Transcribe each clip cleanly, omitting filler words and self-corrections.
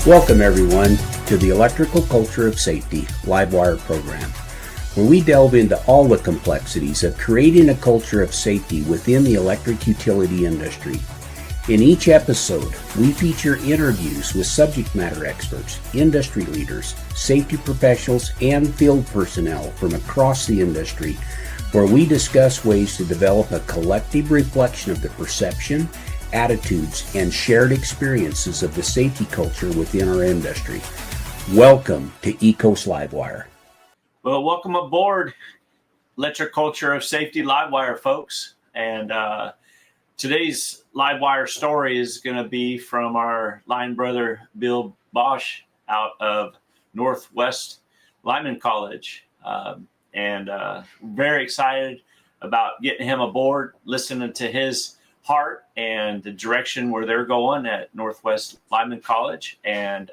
Welcome everyone to the Electrical Culture of Safety Livewire program, where we delve into all the complexities of creating a culture of safety within the electric utility industry. In each episode, we feature interviews with subject matter experts, industry leaders, safety professionals, and field personnel from across the industry, where we discuss ways to develop a collective reflection of the perception, attitudes, and shared experiences of the safety culture within our industry. Welcome to ECOS Livewire. Well, welcome aboard Electric Culture of Safety Livewire, folks. And today's Livewire story is going to be from our line brother, Bill Bosch, out of Northwest Lineman College. Very excited about getting him aboard, listening to his heart and the direction where they're going at Northwest Lineman College, and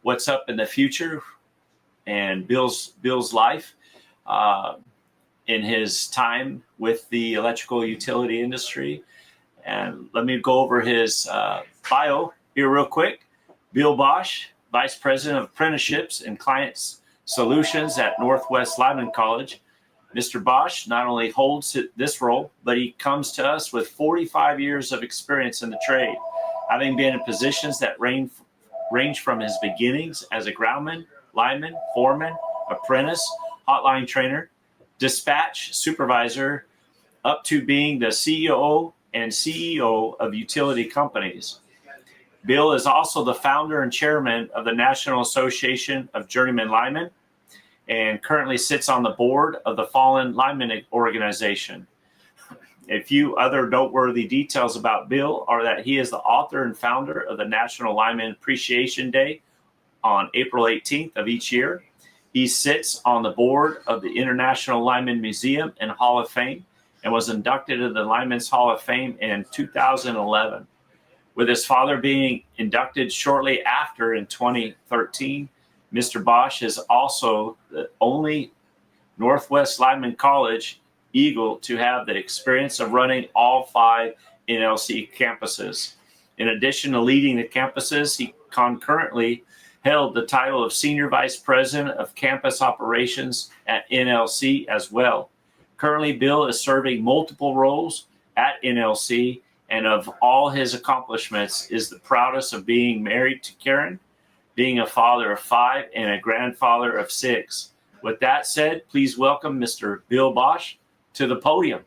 what's up in the future, and Bill's life in his time with the electrical utility industry. And let me go over his bio here real quick. Bill Bosch, Vice President of Apprenticeships and Clients Solutions at Northwest Lineman College. Mr. Bosch not only holds this role, but he comes to us with 45 years of experience in the trade, having been in positions that range from his beginnings as a groundman, lineman, foreman, apprentice, hotline trainer, dispatch supervisor, up to being the COO and CEO of utility companies. Bill is also the founder and chairman of the National Association of Journeyman Linemen, and currently sits on the board of the Fallen Lineman Organization. A few other noteworthy details about Bill are that he is the author and founder of the National Lineman Appreciation Day on April 18th of each year. He sits on the board of the International Lineman Museum and Hall of Fame and was inducted into the Lineman's Hall of Fame in 2011. With his father being inducted shortly after in 2013, Mr. Bosch is also the only Northwest Lineman College Eagle to have the experience of running all 5 NLC campuses. In addition to leading the campuses, he concurrently held the title of Senior Vice President of Campus Operations at NLC as well. Currently, Bill is serving multiple roles at NLC, and of all his accomplishments is the proudest of being married to Karen, being a father of 5 and a grandfather of 6. With that said, please welcome Mr. Bill Bosch to the podium.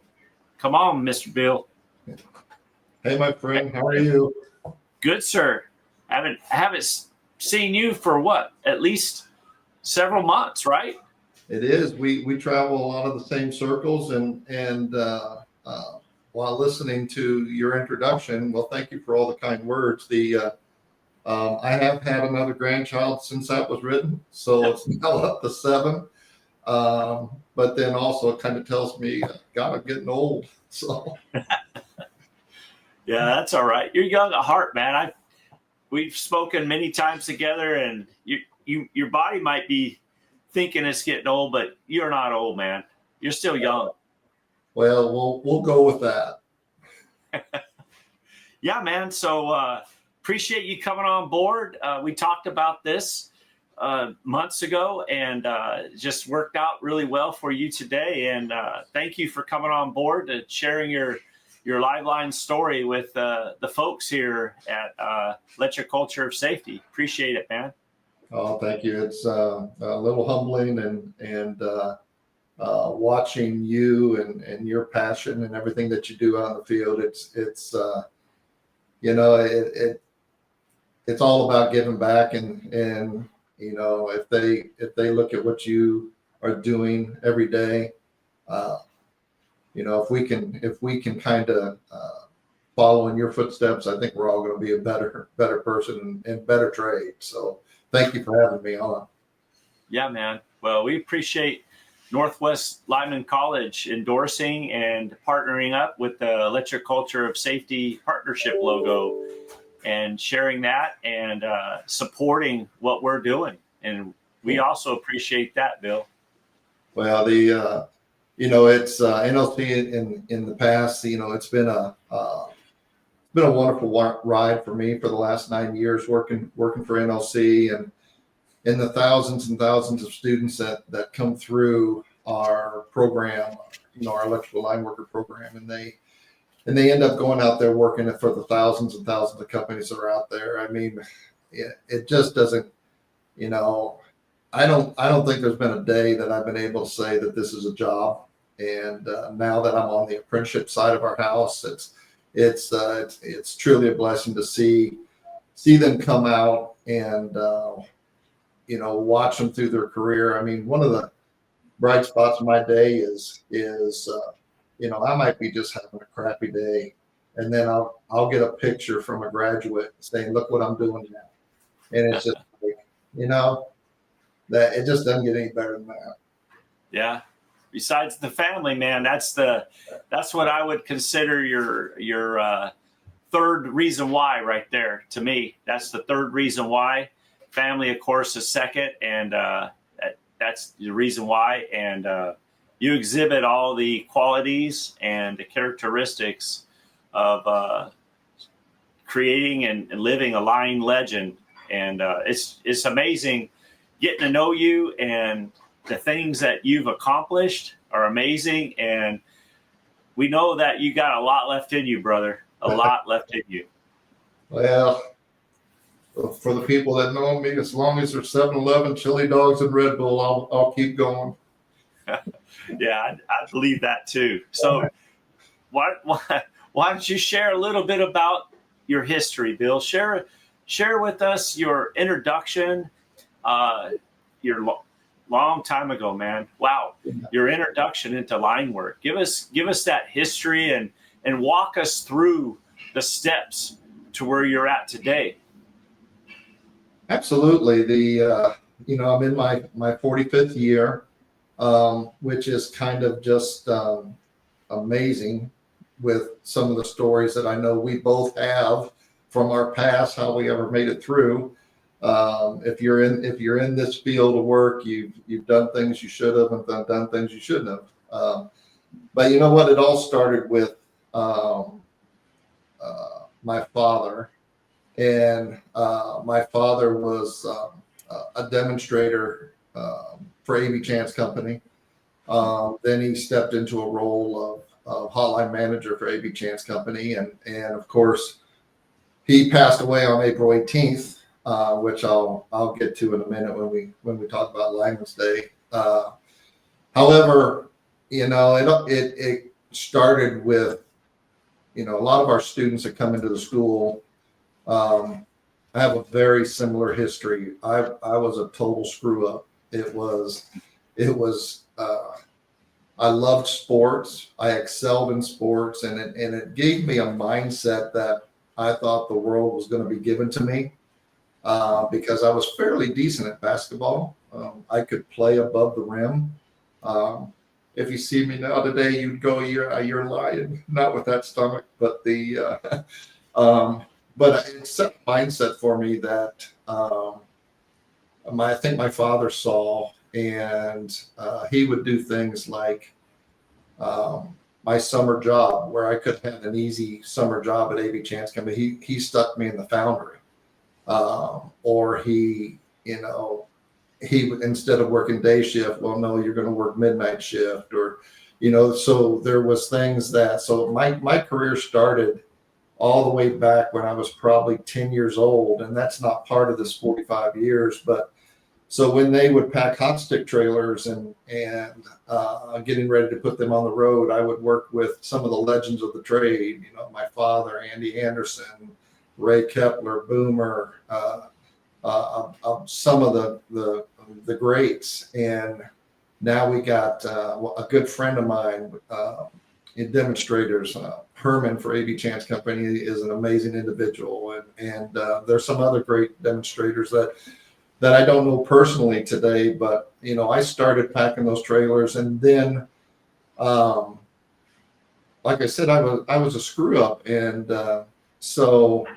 Come on, Mr. Bill. Hey, my friend, how are you? Good, sir. I haven't seen you for what? At least several months, right? It is. We travel a lot of the same circles, and while listening to your introduction, well, thank you for all the kind words. I have had another grandchild since that was written, so it's now up to 7. But then also it kind of tells me, God, I'm getting old. So yeah, that's all right. You're young at heart, man. We've spoken many times together, and your body might be thinking it's getting old, but you're not old, man. You're still young. Well, we'll go with that. Yeah, man. So appreciate you coming on board. We talked about this months ago, and just worked out really well for you today. And thank you for coming on board and sharing your Liveline story with the folks here at Electric Culture of Safety. Appreciate it, man. Oh, thank you. It's a little humbling, and watching you and your passion and everything that you do on the field. It's it's all about giving back, and if they look at what you are doing every day, if we can kind of follow in your footsteps, I think we're all going to be a better person and better trade. So thank you for having me on. Yeah, man. Well, we appreciate Northwest Lineman College endorsing and partnering up with the Electric Culture of Safety partnership logo, and sharing that and supporting what we're doing. And we also appreciate that, Bill. Well, it's NLC in the past, it's been been a wonderful ride for me for the last 9 years working for NLC, and the thousands and thousands of students that come through our program, our electrical line worker program, and they end up going out there working for the thousands and thousands of companies that are out there. I mean, it just doesn't, I don't think there's been a day that I've been able to say that this is a job. And now that I'm on the apprenticeship side of our house, it's truly a blessing to see them come out and watch them through their career. I mean, one of the bright spots of my day is I might be just having a crappy day, and then I'll get a picture from a graduate saying, "Look what I'm doing now," and it's just like, that it just doesn't get any better than that. Yeah. Besides the family, man, that's what I would consider your third reason why right there. To me, that's the third reason why. Family, of course, is second, and that's the reason why. And you exhibit all the qualities and the characteristics of creating and living a line legend. And it's amazing getting to know you, and the things that you've accomplished are amazing. And we know that you got a lot left in you, brother, a lot left in you. Well, for the people that know me, as long as there's 7-Eleven, chili dogs, and Red Bull, I'll keep going. Yeah, I believe that too. So why don't you share a little bit about your history, Bill? Share with us your introduction, your long time ago, man. Wow. Your introduction into line work. Give us that history and walk us through the steps to where you're at today. Absolutely. I'm in my 45th year, which is kind of just amazing with some of the stories that I know we both have from our past, how we ever made it through. If you're in this field of work, you've done things you should have and done things you shouldn't have. But you know what? It all started with my father, and my father was a demonstrator for AV Chance Company. Then he stepped into a role of hotline manager for AV Chance Company, and of course, he passed away on April 18th. Which I'll get to in a minute when we talk about Lineman's Day. However, it started with a lot of our students that come into the school have a very similar history. I was a total screw up. It was I loved sports. I excelled in sports, and it gave me a mindset that I thought the world was going to be given to me. Because I was fairly decent at basketball. I could play above the rim. If you see me now today, you'd go, you're lying. Not with that stomach, but but it set a mindset for me that I think my father saw, and he would do things like my summer job, where I could have an easy summer job at AV Chance Company. He stuck me in the foundry. Or he instead of working day shift, well, no, you're going to work midnight shift, or, so there was things so my career started all the way back when I was probably 10 years old. And that's not part of this 45 years, but so when they would pack hot stick trailers and getting ready to put them on the road, I would work with some of the legends of the trade, my father, Andy Anderson, Ray Kepler, Boomer, some of the greats. And now we got a good friend of mine in demonstrators. Herman for AV Chance Company is an amazing individual. And there's some other great demonstrators that I don't know personally today, but, I started packing those trailers. And then, like I said, I was a screw up. And so,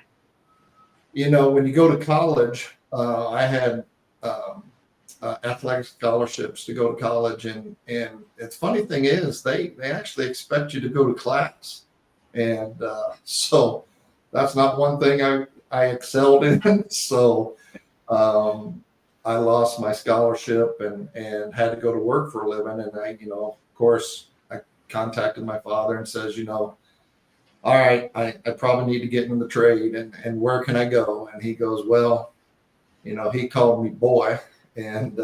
when you go to college, I had athletic scholarships to go to college, and the funny thing is they actually expect you to go to class, and so that's not one thing I excelled in. So I lost my scholarship and had to go to work for a living. And I, of course, I contacted my father and says, all right, I probably need to get into the trade, and where can I go? And he goes, well, he called me boy, and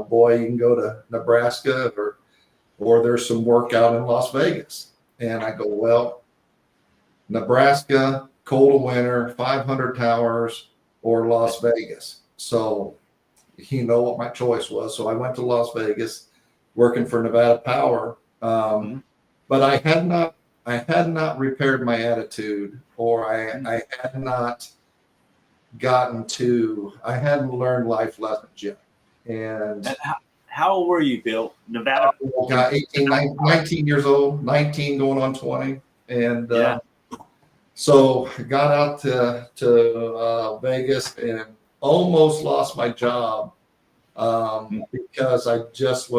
boy, you can go to Nebraska, or there's some work out in Las Vegas. And I go, well, Nebraska, cold of winter, 500 towers, or Las Vegas. So what my choice was. So I went to Las Vegas, working for Nevada Power. But I had not repaired my attitude, or I had not I hadn't learned life lessons yet. And how old were you, Bill? Nevada? Got 19 years old, 19 going on 20. And so I got out to Vegas and almost lost my job because I just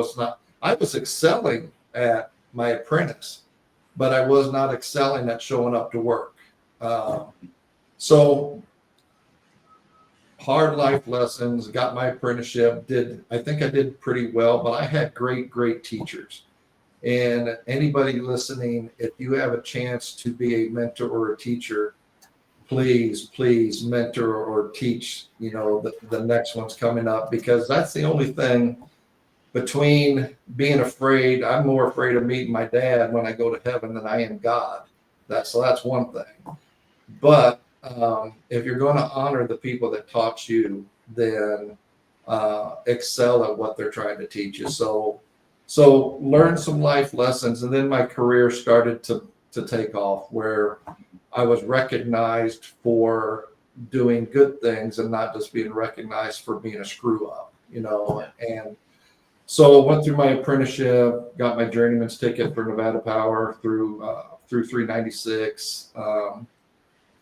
I was excelling at my apprentice, but I was not excelling at showing up to work. So hard life lessons, got my apprenticeship, I think I did pretty well, but I had great teachers. And anybody listening, if you have a chance to be a mentor or a teacher, please mentor or teach, the next one's coming up, because that's the only thing between being afraid. I'm more afraid of meeting my dad when I go to heaven than I am God. That's one thing. But if you're going to honor the people that taught you, then excel at what they're trying to teach you. So learn some life lessons, and then my career started to take off, where I was recognized for doing good things and not just being recognized for being a screw up, And so went through my apprenticeship, got my journeyman's ticket for Nevada Power through 396.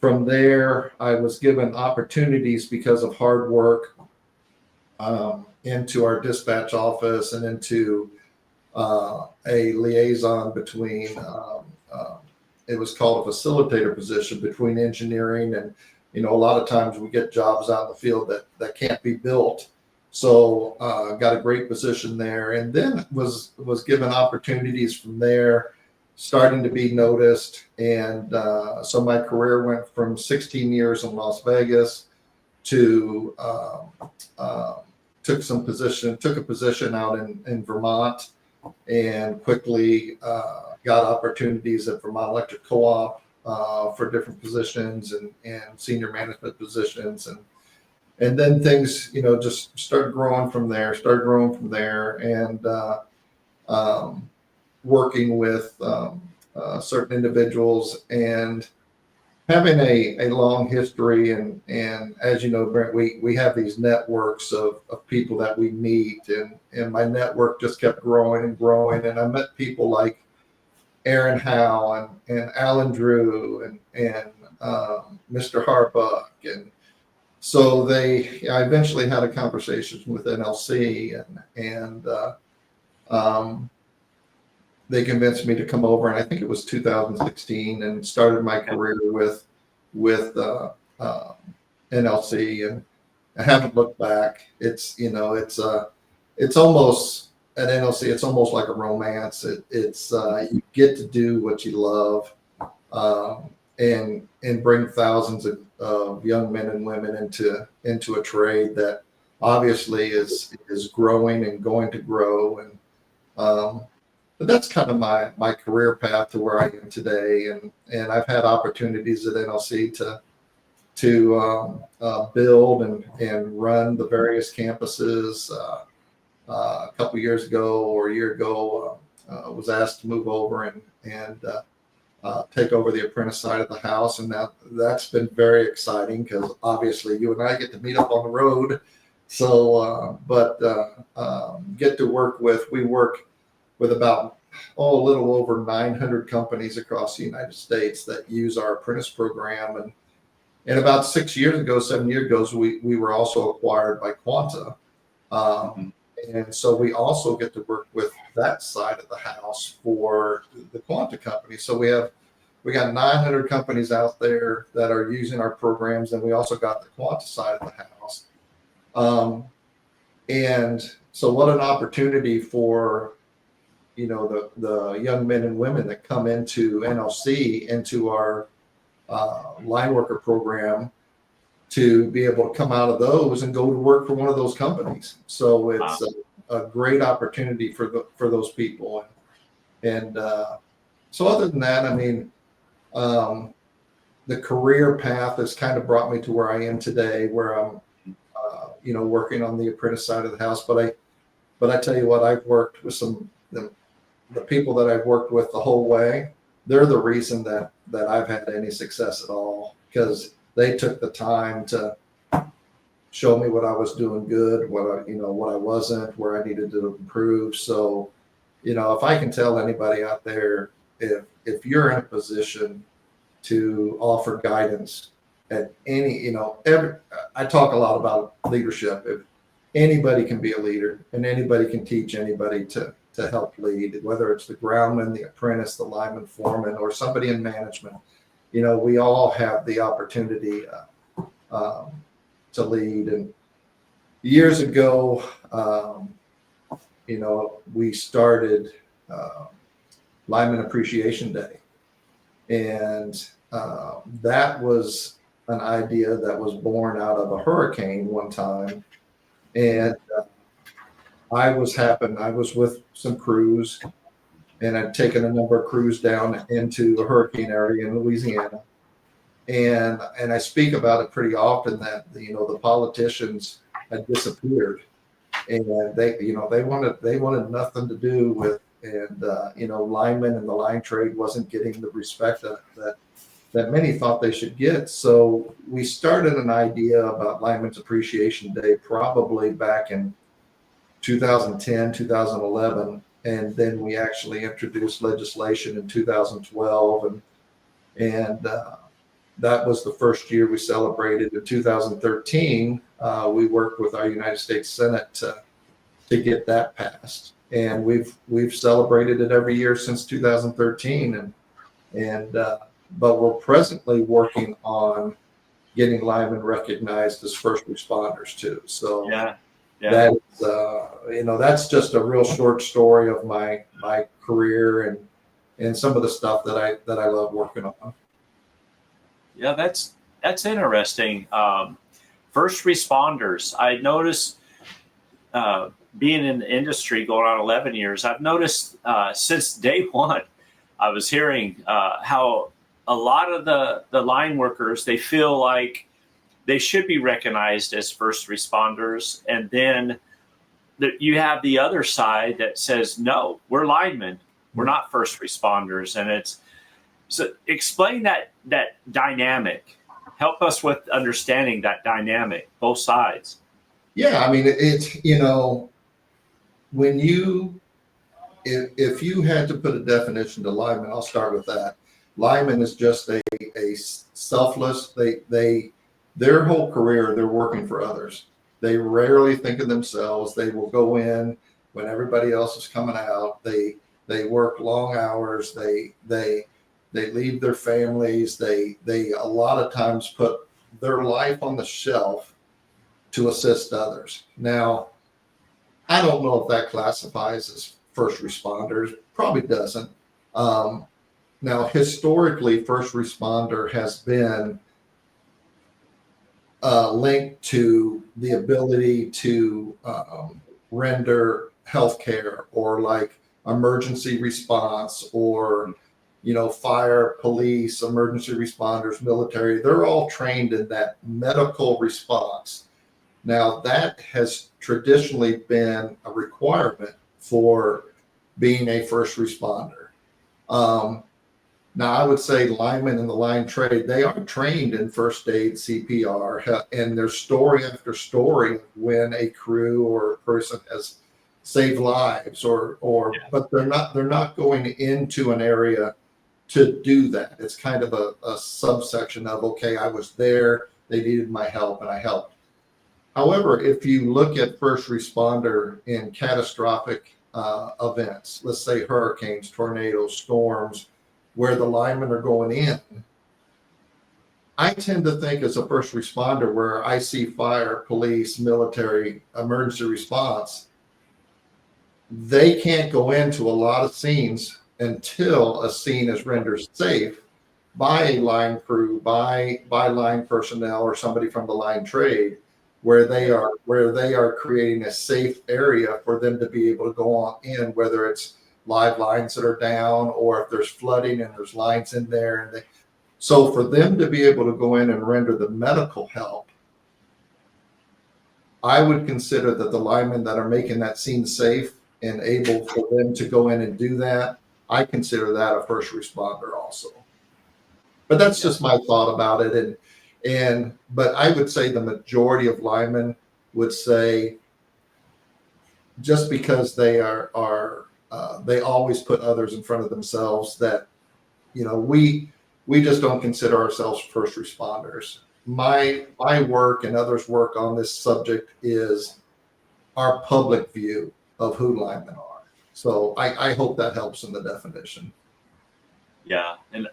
From there, I was given opportunities because of hard work into our dispatch office and into a liaison between, it was called a facilitator position between engineering and, a lot of times we get jobs out in the field that can't be built. So got a great position there, and then was given opportunities from there, starting to be noticed. And so my career went from 16 years in Las Vegas to took a position out in Vermont, and quickly got opportunities at Vermont Electric Co-op for different positions and senior management positions. And then things, just started growing from there, and working with certain individuals and having a long history. And as you know, Brent, we have these networks of people that we meet, and my network just kept growing and growing. And I met people like Aaron Howe and Alan Drew and Mr. Harbuck. And so I eventually had a conversation with NLC, and they convinced me to come over, and I think it was 2016, and started my career with NLC, and I haven't looked back. It's almost at NLC, it's almost like a romance. It's you get to do what you love, and bring thousands of young men and women into a trade that obviously is growing and going to grow. And but that's kind of my career path to where I am today. And I've had opportunities at NLC to build and run the various campuses. A couple years ago or a year ago, was asked to move over and take over the apprentice side of the house. And that's been very exciting, because obviously you and I get to meet up on the road. So, get to work we work with about a little over 900 companies across the United States that use our apprentice program. And about 7 years ago, we were also acquired by Quanta. And so we also get to work with that side of the house for the Quanta company. So we have we got 900 companies out there that are using our programs, and we also got the Quanta side of the house. And so what an opportunity for, the young men and women that come into NLC, into our line worker program, to be able to come out of those and go to work for one of those companies. So it's a great opportunity for those people. And so other than that, I mean, the career path has kind of brought me to where I am today, where I'm, working on the apprentice side of the house. But I tell you what, I've worked with the people that I've worked with the whole way. They're the reason that I've had any success at all, because they took the time to show me what I was doing good, what I wasn't, where I needed to improve. So, if I can tell anybody out there, if you're in a position to offer guidance at any, I talk a lot about leadership. If anybody can be a leader, and anybody can teach anybody to help lead, whether it's the groundman, the apprentice, the lineman, foreman, or somebody in management, we all have the opportunity to lead. And years ago, we started Lineman Appreciation Day, and that was an idea that was born out of a hurricane one time. And I was with some crews, and I'd taken a number of crews down into the hurricane area in Louisiana. And I speak about it pretty often that, the politicians had disappeared, and they wanted nothing to do with, and linemen and the line trade wasn't getting the respect that many thought they should get. So we started an idea about Lineman's Appreciation Day probably back in 2010, 2011. And then we actually introduced legislation in 2012. And that was the first year we celebrated. In 2013, we worked with our United States Senate to get that passed. And we've celebrated it every year since 2013. But we're presently working on getting linemen recognized as first responders too. So that is, that's just a real short story of my career and some of the stuff that I love working on. Yeah, that's interesting. First responders. I noticed, being in the industry going on 11 years, I've noticed since day one, I was hearing how a lot of the line workers, they feel like they should be recognized as first responders. And then you have the other side that says, no, we're linemen. We're not first responders. And so explain that dynamic. Help us with understanding that dynamic, both sides. Yeah, I mean, it's, when if you had to put a definition to lineman, I'll start with that. Lineman is just a selfless, their whole career, they're working for others. They rarely think of themselves. They will go in when everybody else is coming out. They work long hours. They leave their families. They a lot of times put their life on the shelf to assist others. Now, I don't know if that classifies as first responders. Probably doesn't. Now, historically, first responder has been linked to the ability to render healthcare, or like emergency response, or fire, police, emergency responders, military. They're all trained in that medical response. Now, that has traditionally been a requirement for being a first responder. Now, I would say linemen in the line trade, they are trained in first aid, CPR, and there's story after story when a crew or a person has saved lives, but they're not going into an area to do that. It's kind of a subsection of, okay, I was there, they needed my help, and I helped. However, if you look at first responder in catastrophic events, let's say hurricanes, tornadoes, storms, where the linemen are going in, I tend to think as a first responder, where I see fire, police, military, emergency response, they can't go into a lot of scenes until a scene is rendered safe by a line crew, by line personnel or somebody from the line trade, where they are creating a safe area for them to be able to go on in, whether it's live lines that are down or if there's flooding and there's lines in there. And so for them to be able to go in and render the medical help, I would consider that the linemen that are making that scene safe and able for them to go in and do that, I consider that a first responder also. But that's just my thought about it. But I would say the majority of linemen would say, just because they they always put others in front of themselves, that, we just don't consider ourselves first responders. My work and others' work on this subject is our public view of who linemen are. So I hope that helps in the definition. Yeah, and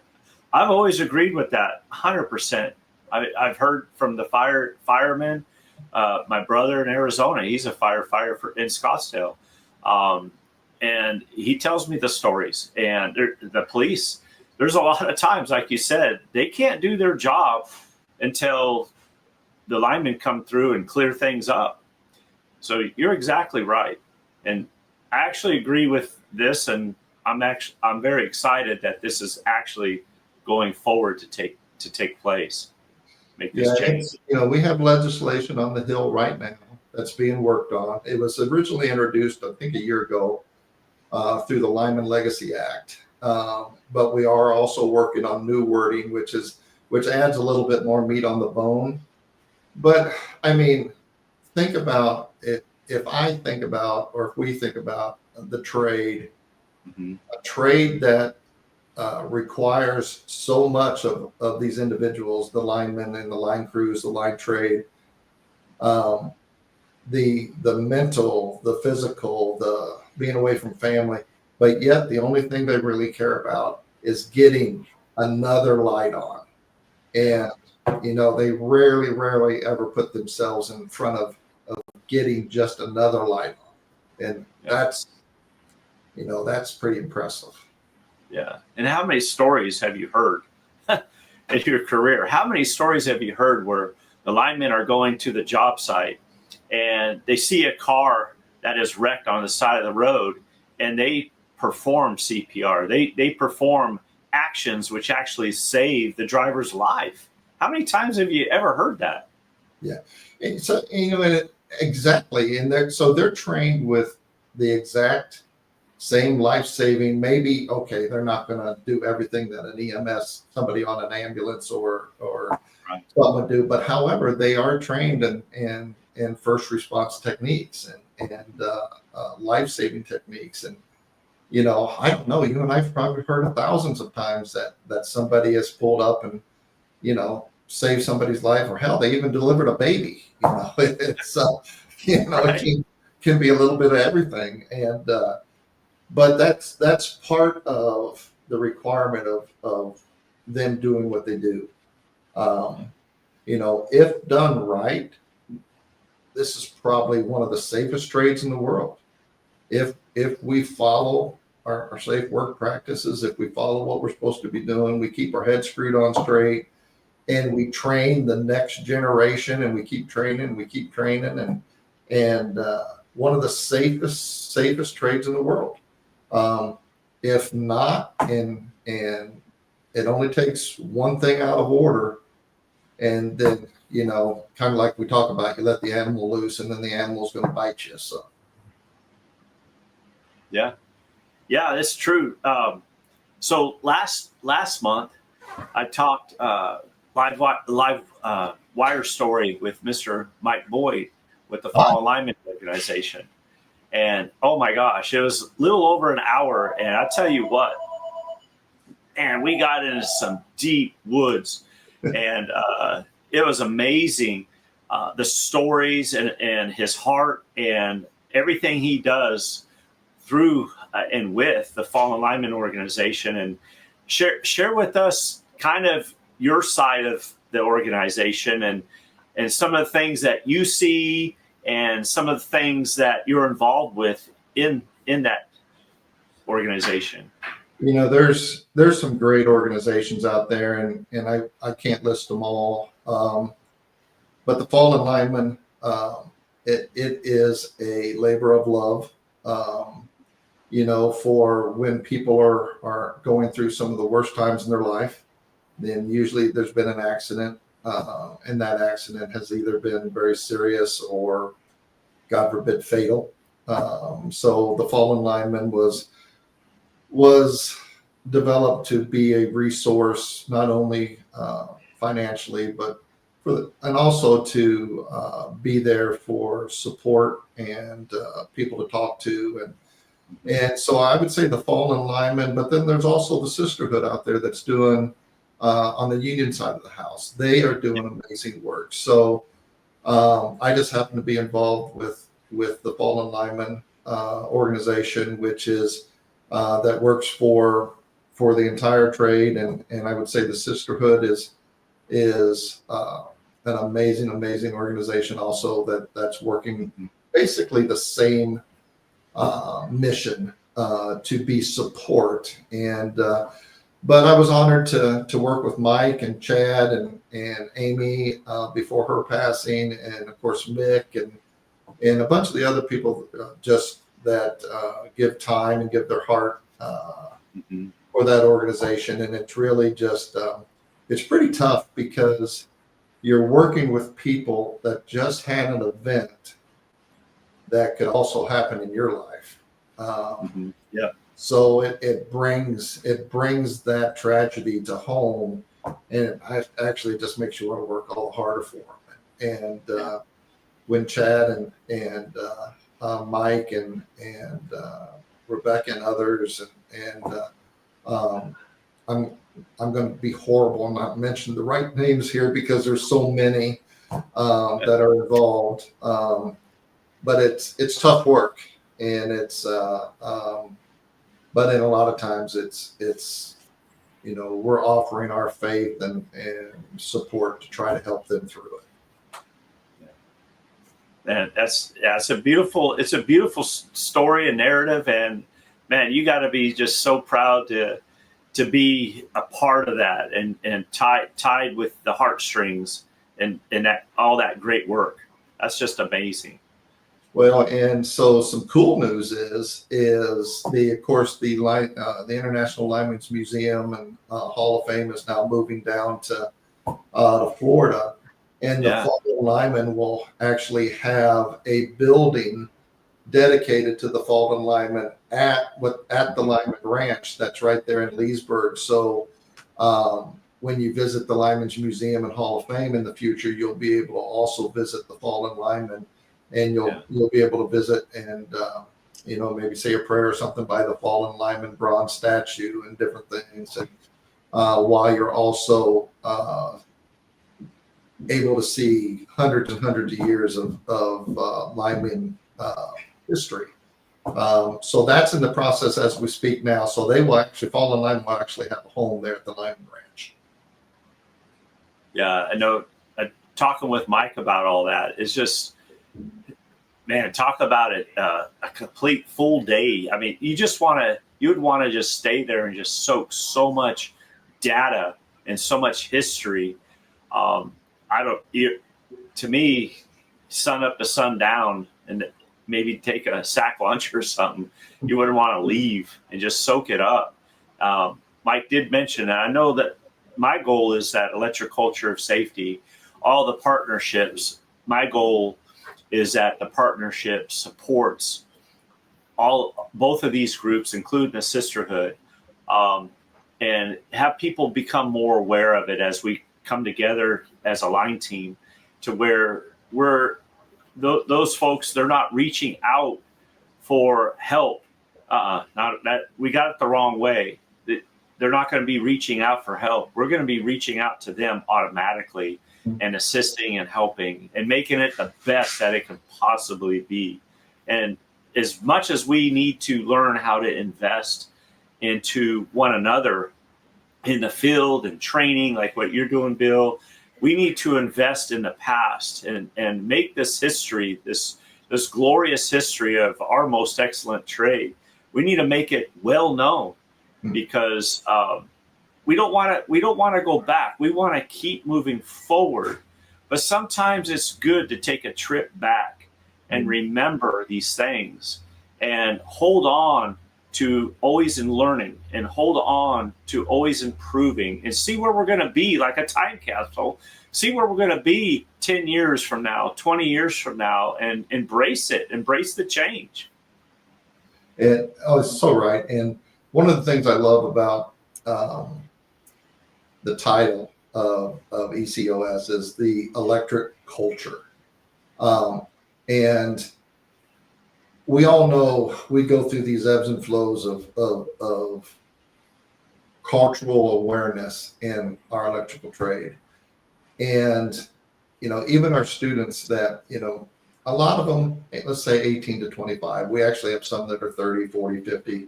I've always agreed with that 100%. I've heard from the firemen. My brother in Arizona, he's a firefighter in Scottsdale, and he tells me the stories. And the police, there's a lot of times, like you said, they can't do their job until the linemen come through and clear things up. So you're exactly right, and I actually agree with this, and I'm very excited that this is actually going forward to take place. Make this change. We have legislation on the Hill right now that's being worked on. It was originally introduced, I think, a year ago through the Lineman Legacy Act, but we are also working on new wording, which adds a little bit more meat on the bone. But I mean, think about it. If I think about, or if we think about the trade, a trade that requires so much of these individuals, the linemen and the line crews, the line trade, the mental, the physical, the being away from family, but yet the only thing they really care about is getting another light on. And, they rarely ever put themselves in front of getting just another light on. And that's pretty impressive. Yeah. And how many stories have you heard in your career? How many stories have you heard where the linemen are going to the job site and they see a car that is wrecked on the side of the road and they perform CPR? They perform actions which actually save the driver's life. How many times have you ever heard that? Yeah. And so, exactly. And they're trained with the exact same life-saving, maybe, okay, they're not going to do everything that an EMS, somebody on an ambulance or Right. something would do, but however, they are trained in first response techniques and life-saving techniques. And, I don't know, you and I've probably heard it thousands of times that somebody has pulled up and, saved somebody's life, or hell, they even delivered a baby. It's, right. It can be a little bit of everything. And, but that's part of the requirement of them doing what they do. If done right, this is probably one of the safest trades in the world. If we follow our safe work practices, if we follow what we're supposed to be doing, we keep our heads screwed on straight, and we train the next generation, and we keep training, and one of the safest trades in the world. If not, and it only takes one thing out of order, and then, kind of like we talk about, you let the animal loose and then the animal's going to bite you. So. Yeah, that's true. So last month I talked live wire story with Mr. Mike Boyd with the Fallen Lineman Organization. And oh my gosh, it was a little over an hour. And I tell you what, and we got into some deep woods, and it was amazing. The stories and his heart and everything he does through and with the Fallen Lineman Organization, and share with us kind of your side of the organization and some of the things that you see and some of the things that you're involved with in that organization. There's some great organizations out there, and I can't list them all. But the Fallen Lineman, it is a labor of love. For when people are going through some of the worst times in their life, then usually there's been an accident, and that accident has either been very serious or, God forbid, fatal. So the Fallen Lineman was developed to be a resource, not only financially, but and also to be there for support and people to talk to. And so I would say the Fallen Lineman, but then there's also the sisterhood out there that's doing on the union side of the house. They are doing amazing work. So I just happen to be involved with the Fallen Lineman organization, which is that works for the entire trade. And I would say the sisterhood is an amazing organization also that's working basically the same mission to be support. And but I was honored to work with Mike and Chad and Amy before her passing, and of course Mick and a bunch of the other people just that give time and give their heart for that organization. And it's really just it's pretty tough because you're working with people that just had an event that could also happen in your life. Yeah. So it brings that tragedy to home, and it actually just makes you want to work all the harder for them. And when Chad and Mike and Rebecca and others and I'm going to be horrible and not mention the right names here because there's so many that are involved. But it's tough work, and it's but in a lot of times it's we're offering our faith and support to try to help them through it. And it's a beautiful story and narrative, and man, you got to be just so proud to be a part of that and tied with the heartstrings and that all that great work. That's just amazing. Well, and so some cool news is the International Lineman's Museum and Hall of Fame is now moving down to Florida, and the Fallen Lineman will actually have a building dedicated to the Fallen Lineman at the Lineman Ranch that's right there in Leesburg. So when you visit the Lineman's Museum and Hall of Fame in the future, you'll be able to also visit the Fallen Lineman, and you'll be able to visit and maybe say a prayer or something by the Fallen Lineman bronze statue and different things, and while you're also able to see hundreds and hundreds of years of lineman history. So that's in the process as we speak now. So they will actually, Fallen Lineman will actually have a home there at the Lineman Ranch. Yeah, I know. Talking with Mike about all that is just, man, talk about it, a complete full day. I mean, you'd want to just stay there and just soak so much data and so much history. To me, sun up to sundown, and maybe take a sack lunch or something. You wouldn't want to leave and just soak it up. Mike did mention, and I know that my goal is that electric culture of safety, all the partnerships. My goal is that the partnership supports both of these groups, including the sisterhood, and have people become more aware of it as we come together as a line team, to where those folks, they're not reaching out for help. Not that we got it the wrong way. They're not going to be reaching out for help. We're going to be reaching out to them automatically and assisting and helping and making it the best that it can possibly be. And as much as we need to learn how to invest into one another in the field and training, like what you're doing, Bill. We need to invest in the past and make this history, this glorious history of our most excellent trade. We need to make it well known, because we don't want to go back. We want to keep moving forward. But sometimes it's good to take a trip back and remember these things and hold on to always in learning and hold on to always improving and see where we're going to be, like a time capsule. See where we're going to be 10 years from now, 20 years from now, and embrace it, embrace the change. It's so right. And one of the things I love about the title of ECOS is the electric culture. And we all know we go through these ebbs and flows of cultural awareness in our electrical trade. And, even our students that, a lot of them, let's say 18 to 25, we actually have some that are 30, 40, 50.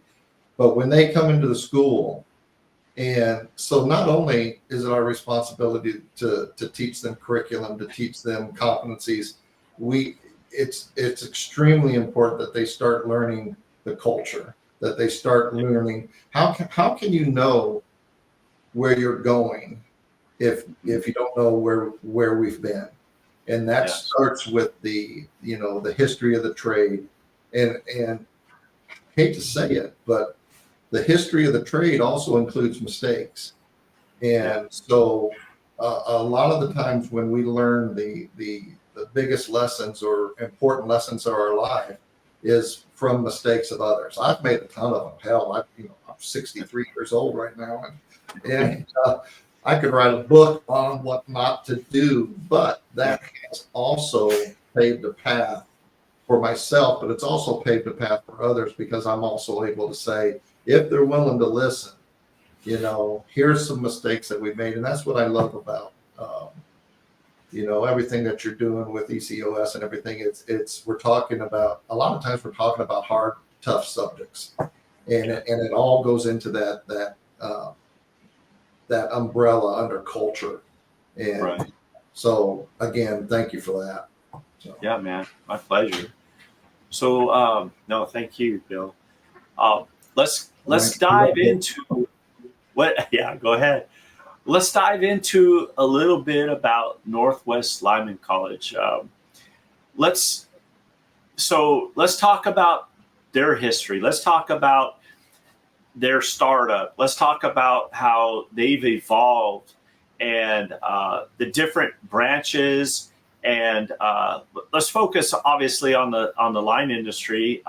But when they come into the school, and so not only is it our responsibility to teach them curriculum, to teach them competencies, it's extremely important that they start learning the culture, that they start learning how can you know where you're going if you don't know where we've been. And that starts with the history of the trade. And I hate to say it, but the history of the trade also includes mistakes. And so a lot of the times when we learn the biggest lessons or important lessons of our life is from mistakes of others. I've made a ton of them. Hell, I'm 63 years old right now, and I could write a book on what not to do, but that has also paved the path for myself, but it's also paved the path for others, because I'm also able to say, if they're willing to listen, here's some mistakes that we've made. And that's what I love about, everything that you're doing with ECOS and everything. We're talking about, a lot of times we're talking about hard, tough subjects, and it all goes into that umbrella under culture. And so again, thank you for that. So. Yeah, man, my pleasure. So, no, thank you, Bill. Let's dive into what, go ahead. Let's dive into a little bit about Northwest Lineman College. Let's talk about their history. Let's talk about their startup. Let's talk about how they've evolved and the different branches. And let's focus obviously on the line industry.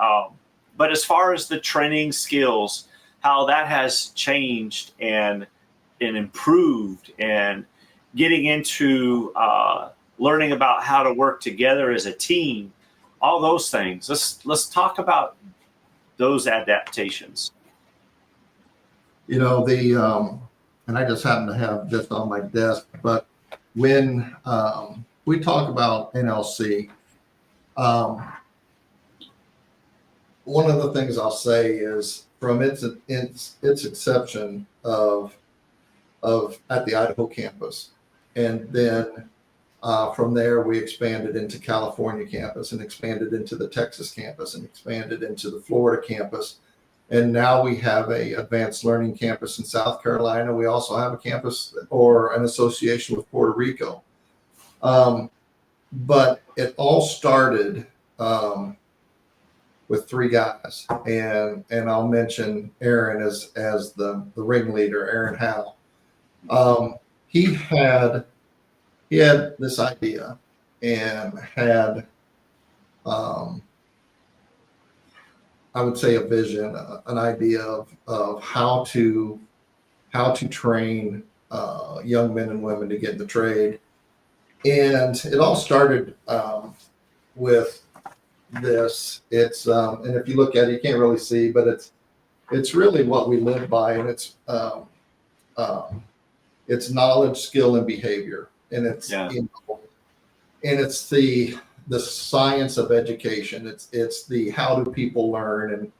But as far as the training skills, how that has changed and improved, and getting into learning about how to work together as a team, all those things. Let's talk about those adaptations. And I just happen to have this on my desk, but when we talk about NLC, one of the things I'll say is, from its inception of at the Idaho campus, and then from there we expanded into California campus, and expanded into the Texas campus, and expanded into the Florida campus, and now we have a advanced learning campus in South Carolina. We also have a campus or an association with Puerto Rico, but it all started with three guys, and I'll mention Aaron as the ringleader, Aaron Howe. He had this idea, and had I would say a vision, an idea of how to train young men and women to get in the trade. And it all started with this. It's and if you look at it, you can't really see, but it's really what we live by, and it's knowledge, skill, and behavior, and it's and it's the science of education. It's the how do people learn,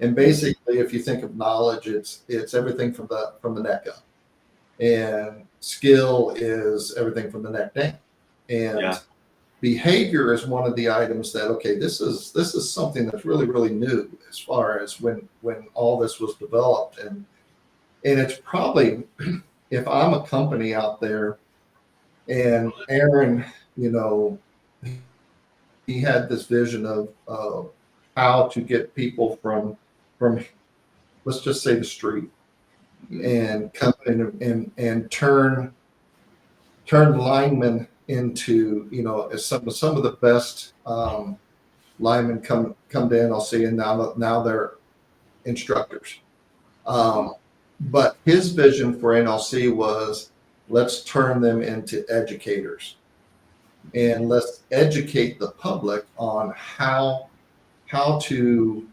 and basically, if you think of knowledge, it's everything from the neck up. and skill is everything from the neck down. And Yeah. behavior is one of the items that, okay, this is something that's really, really new as far as when all this was developed. And it's probably, if I'm a company out there and Aaron, you know, he had this vision of how to get people from let's just say the street and come in and turn linemen into, you know, as some of the best linemen come to NLC, and now they're instructors. But his vision for NLC was, let's turn them into educators, and let's educate the public on how to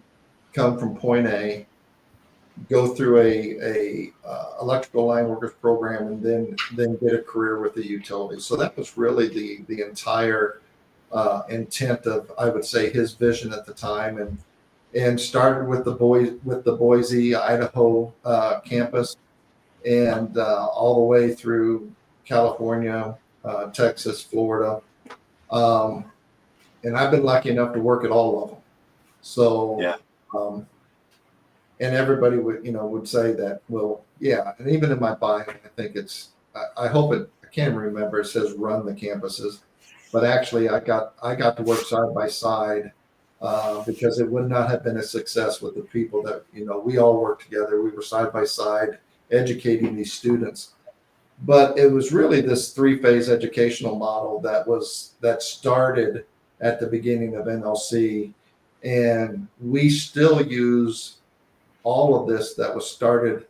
come from point A, go through a electrical line workers program, and then get a career with the utility. So that was really the entire intent of, I would say, his vision at the time, and started with the Boise, Idaho campus, and all the way through California, Texas, Florida, and I've been lucky enough to work at all of them. So, Yeah. And everybody would say that, well, yeah. And even in my bio, I think I hope I can't remember. It says run the campuses, but actually I got to work side by side because it would not have been a success with the people that, we all worked together. We were side by side educating these students. But it was really this 3-phase educational model that started at the beginning of NLC. And we still use all of this that was started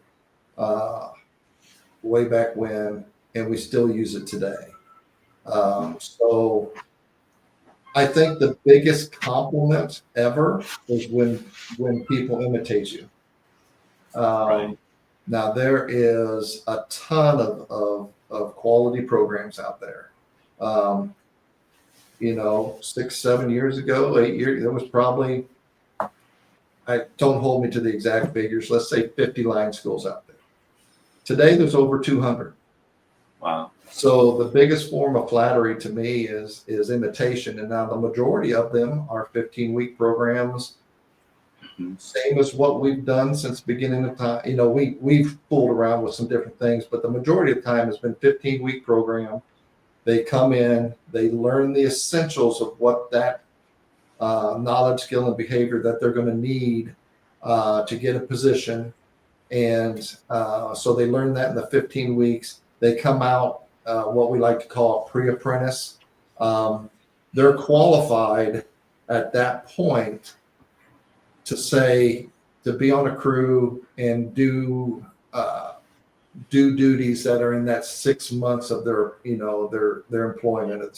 way back when, and we still use it today. So I think the biggest compliment ever is when people imitate you. Right. Now there is a ton of quality programs out there. 6, 7 years ago, 8 years, there was probably, don't hold me to the exact figures, let's say 50 line schools out there. Today, there's over 200. Wow. So the biggest form of flattery to me is imitation. And now the majority of them are 15-week programs, same as what we've done since the beginning of time. We've fooled around with some different things, but the majority of the time has been 15-week program. They come in, they learn the essentials of what that knowledge, skill, and behavior that they're going to need to get a position. And so they learn that in the 15 weeks. They come out what we like to call a pre-apprentice. They're qualified at that point to be on a crew and do duties that are in that 6 months of their employment, at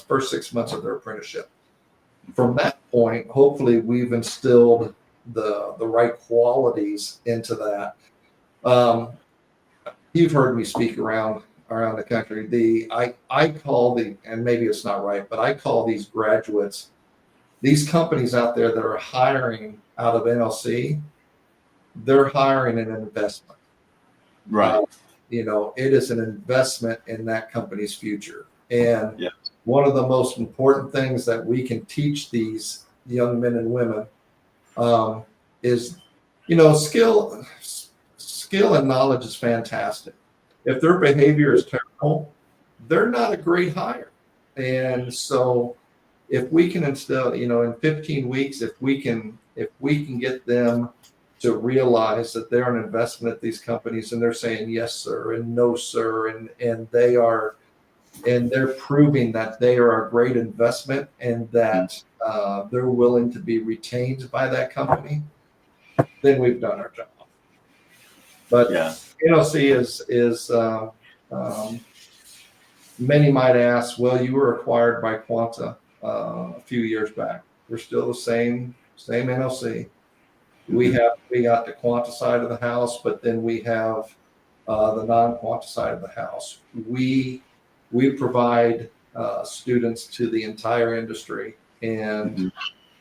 first 6 months of their apprenticeship. From that point, hopefully we've instilled the right qualities into that. You've heard me speak around the country. I call and maybe it's not right, but I call these graduates, these companies out there that are hiring out of NLC, they're hiring an investment. Right. It is an investment in that company's future. And one of the most important things that we can teach these young men and women is, skill and knowledge is fantastic. If their behavior is terrible, they're not a great hire. And so if we can instill, in 15 weeks, if we can get them to realize that they're an investment at these companies, and they're saying yes sir and no sir, and they're proving that they are a great investment, and that they're willing to be retained by that company, then we've done our job. But NLC is many might ask, well, you were acquired by Quanta a few years back. We're still the same NLC. We got the Quanta side of the house, but then we have the non-Quanta side of the house. We provide students to the entire industry, and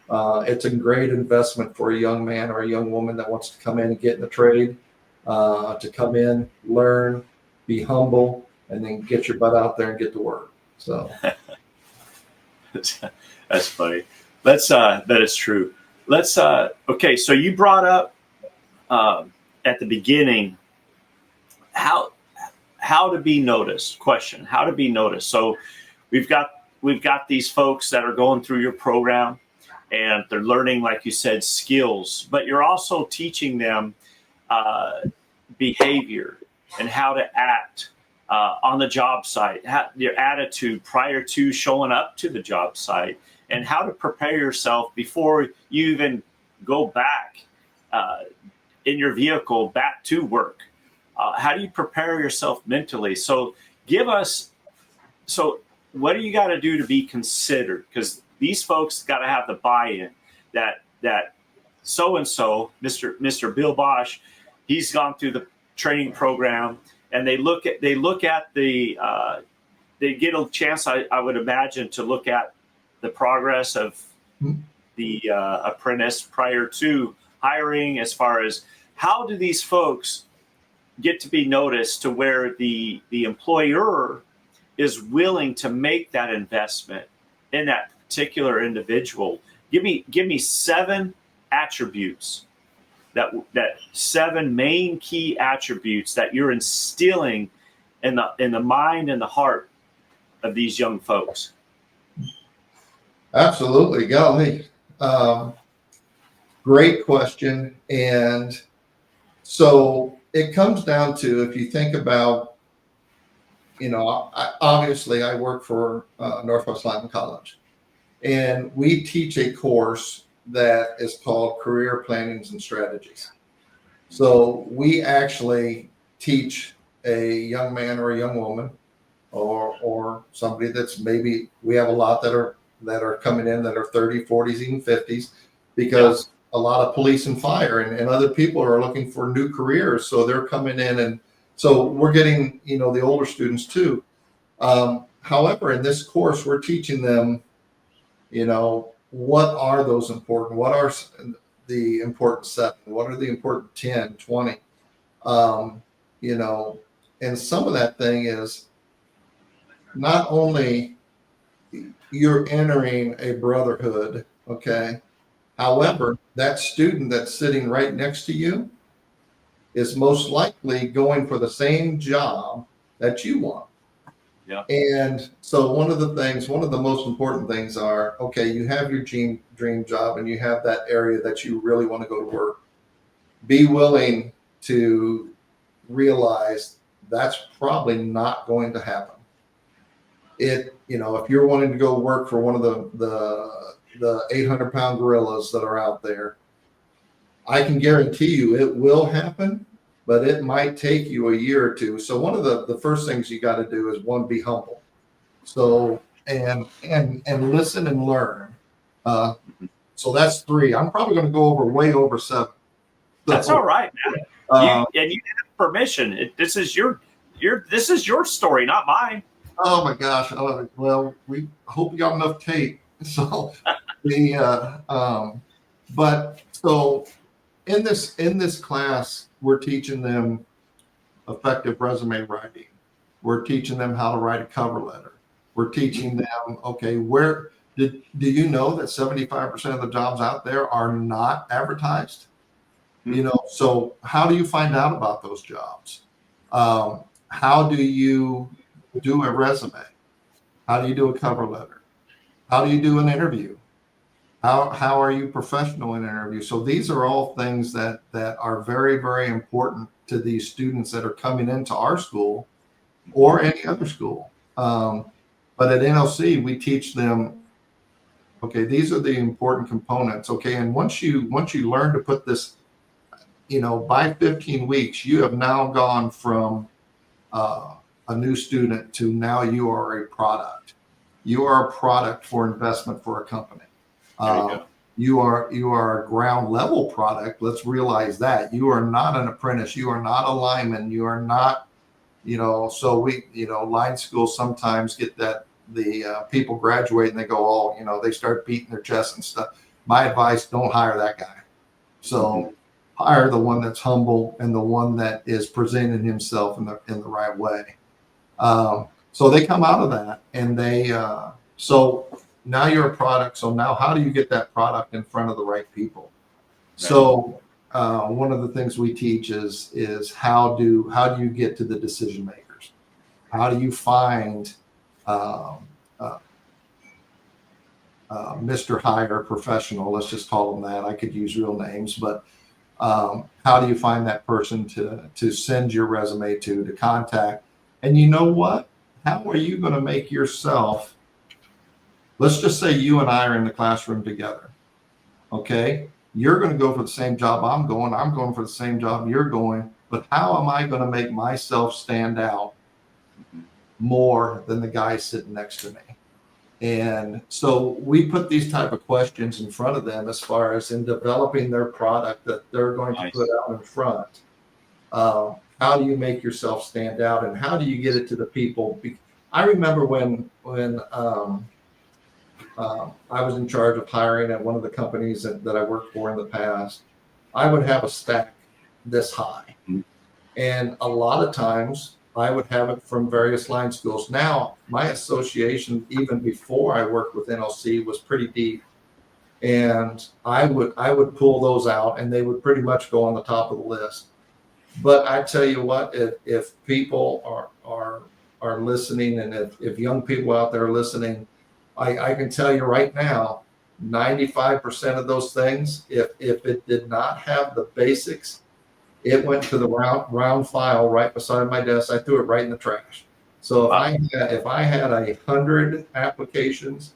it's a great investment for a young man or a young woman that wants to come in and get in the trade, to come in, learn, be humble, and then get your butt out there and get to work. So that's funny. That is true. Okay. So you brought up at the beginning how to be noticed. Question: how to be noticed. So we've got these folks that are going through your program, and they're learning, like you said, skills, but you're also teaching them behavior and how to act on the job site, your attitude prior to showing up to the job site, and how to prepare yourself before you even go back in your vehicle back to work. How do you prepare yourself mentally? So what do you got to do to be considered? Because these folks got to have the buy-in that so-and-so, Mr. Bill Bosch, he's gone through the training program, and they get a chance, I would imagine, to look at the progress of the apprentice prior to hiring, as far as how do these folks get to be noticed to where the employer is willing to make that investment in that particular individual. Give me 7 attributes, that 7 main key attributes that you're instilling in the mind and the heart of these young folks. absolutely, golly, great question. And so it comes down to, if you think about, obviously I work for Northwest Lineman College, and we teach a course that is called Career Plannings and Strategies. So we actually teach a young man or a young woman, or somebody that's, maybe we have a lot that are coming in that are 30, 40s, even 50s, because a lot of police and fire and other people are looking for new careers. So they're coming in, and so we're getting, the older students too. However, in this course, we're teaching them, what are those important, what are the important 7, what are the important 10, 20, and some of that thing is not only you're entering a brotherhood, okay? However, that student that's sitting right next to you is most likely going for the same job that you want. Yeah. And so one of the most important things are, okay, you have your dream job and you have that area that you really want to go to work. Be willing to realize that's probably not going to happen. If you're wanting to go work for one of the 800-pound gorillas that are out there, I can guarantee you it will happen, but it might take you a year or two. So one of the first things you got to do is, one, be humble. So and listen and learn. So that's 3. I'm probably going to go way over 7. So, that's all right, man. You have permission. This is your story, not mine. Oh my gosh. Well, we hope you got enough tape. So but so in this class, we're teaching them effective resume writing. We're teaching them how to write a cover letter. We're teaching them, okay, do you know that 75% of the jobs out there are not advertised? So how do you find out about those jobs? How do you do a resume? How do you do a cover letter? How do you do an interview? How are you professional in an interview? So these are all things that are very, very important to these students that are coming into our school or any other school. But at NLC, we teach them, okay, these are the important components. Okay, and once you learn to put this, by 15 weeks, you have now gone from a new student to now you are a product. You are a product for investment for a company. You are a ground level product. Let's realize that you are not an apprentice. You are not a lineman. You are not, so we, line schools sometimes get that the people graduate and they go they start beating their chest and stuff. My advice, don't hire that guy. So hire the one that's humble and the one that is presenting himself in the right way. So they come out of that, and so now you're a product. So now how do you get that product in front of the right people? Right. So one of the things we teach is how do you get to the decision makers? How do you find Mr. Hire professional? Let's just call them that. I could use real names, but how do you find that person to send your resume to contact? And you know what? How are you going to make yourself? Let's just say you and I are in the classroom together. Okay, you're going to go for the same job I'm going for the same job you're going, but how am I going to make myself stand out more than the guy sitting next to me? And so we put these type of questions in front of them as far as in developing their product that they're going to put out in front. How do you make yourself stand out, and how do you get it to the people? I remember when I was in charge of hiring at one of the companies that I worked for in the past, I would have a stack this high. Mm-hmm. And a lot of times I would have it from various line schools. Now, my association, even before I worked with NLC, was pretty deep. And I would pull those out, and they would pretty much go on the top of the list. But I tell you what, if people are listening, and if young people out there are listening, I can tell you right now, 95% of those things, if it did not have the basics, it went to the round file right beside my desk. I threw it right in the trash. So if I had 100 applications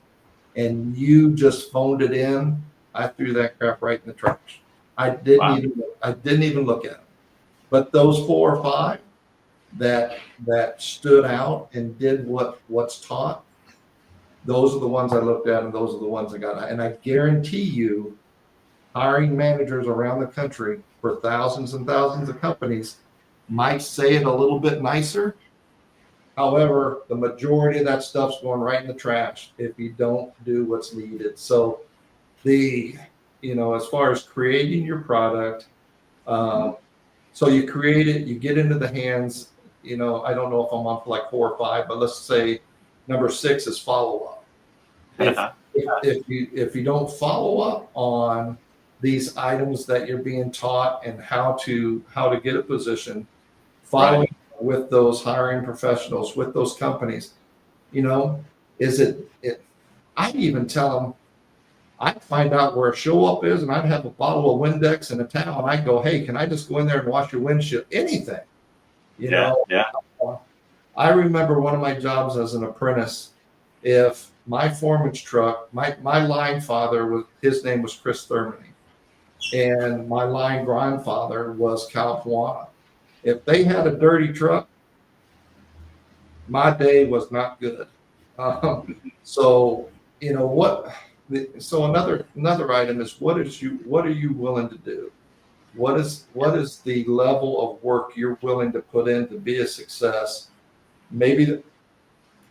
and you just phoned it in, I threw that crap right in the trash. I didn't even look at it. But those 4 or 5 that stood out and did what's taught, those are the ones I looked at, and those are the ones I got. And I guarantee you, hiring managers around the country for thousands and thousands of companies might say it a little bit nicer. However, the majority of that stuff's going right in the trash if you don't do what's needed. So as far as creating your product, so you create it, you get into the hands, I don't know if I'm on for like 4 or 5, but let's say number 6 is follow up. If you don't follow up on these items that you're being taught and how to get a position, following with those hiring professionals, with those companies, I'd even tell them, I'd find out where a show up is, and I'd have a bottle of Windex and a towel, and I'd go, hey, can I just go in there and wash your windshield? Anything, I remember one of my jobs as an apprentice, if my foreman's truck, my line father his name was Chris Thurmany, and my line grandfather was Cal Puana. If they had a dirty truck, my day was not good. So another item is what are you willing to do? What is the level of work you're willing to put in to be a success? Maybe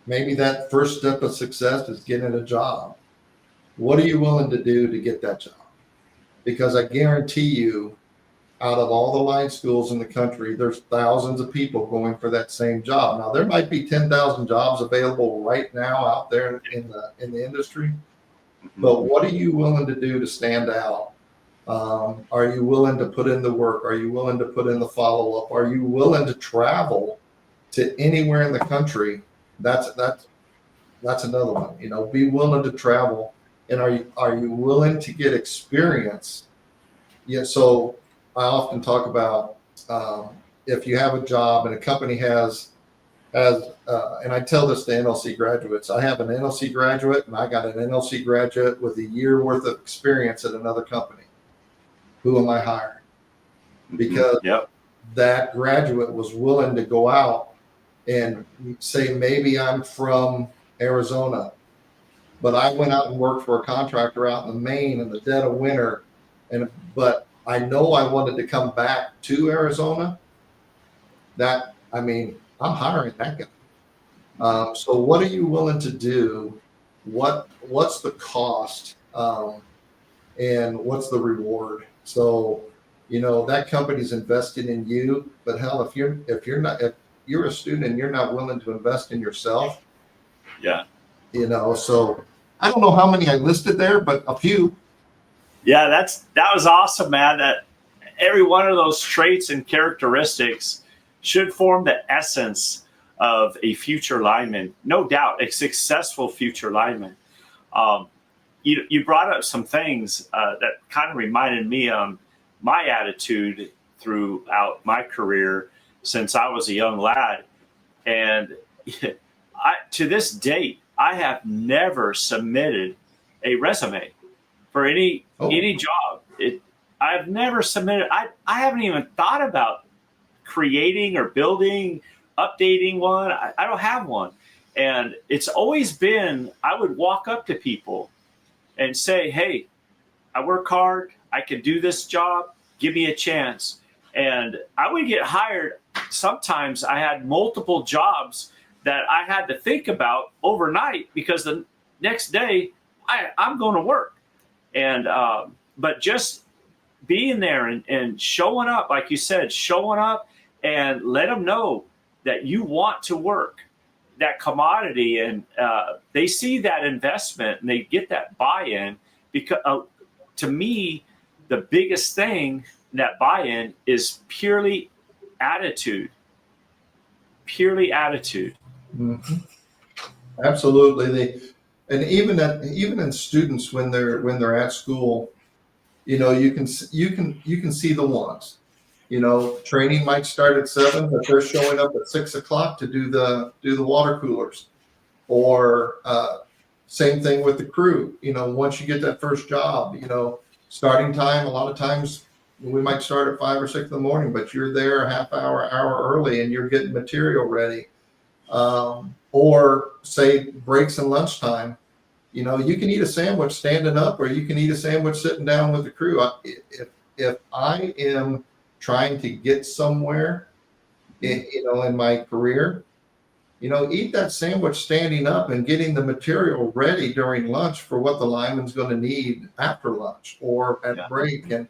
that first step of success is getting a job. What are you willing to do to get that job? Because I guarantee you, out of all the line schools in the country, there's thousands of people going for that same job. Now, there might be 10,000 jobs available right now out there in the industry, but what are you willing to do to stand out? Are you willing to put in the work? Are you willing to put in the follow-up? Are you willing to travel to anywhere in the country? That's another one. Be willing to travel, and are you willing to get experience? Yeah. So I often talk about if you have a job and a company has, and I tell this to NLC graduates. I have an NLC graduate, and I got an NLC graduate with a year worth of experience at another company. Who am I hiring? Because that graduate was willing to go out and say, maybe I'm from Arizona, but I went out and worked for a contractor out in Maine in the dead of winter, but I know I wanted to come back to Arizona. I'm hiring that guy. So what are you willing to do? What's the cost, and what's the reward? So, that company's invested in you. But hell, if you're a student and you're not willing to invest in yourself, Yeah. So I don't know how many I listed there, but a few. Yeah, that was awesome, man. That every one of those traits and characteristics should form the essence of a future lineman. No doubt, a successful future lineman. You brought up some things that kind of reminded me of my attitude throughout my career since I was a young lad. And to this date, I have never submitted a resume for any job. I've never submitted. I haven't even thought about creating or building, updating one. I don't have one. And it's always been, I would walk up to people and say, hey, I work hard. I can do this job. Give me a chance. And I would get hired. Sometimes I had multiple jobs that I had to think about overnight because the next day I'm going to work. And but just being there and showing up, like you said, showing up and let them know that you want to work that commodity, and they see that investment and they get that buy-in. Because to me, the biggest thing in that buy-in is purely attitude. Purely attitude. Mm-hmm. Absolutely. And even in students when they're at school, you can see the ones. Training might start at 7, but they're showing up at 6 o'clock to do the water coolers, or same thing with the crew. Once you get that first job, starting time, a lot of times we might start at 5 or 6 in the morning, but you're there a half hour early and you're getting material ready. Or say breaks and lunchtime, you can eat a sandwich standing up, or you can eat a sandwich sitting down with the crew. If I am trying to get somewhere, in my career, eat that sandwich standing up and getting the material ready during lunch for what the lineman's going to need after lunch or at break. And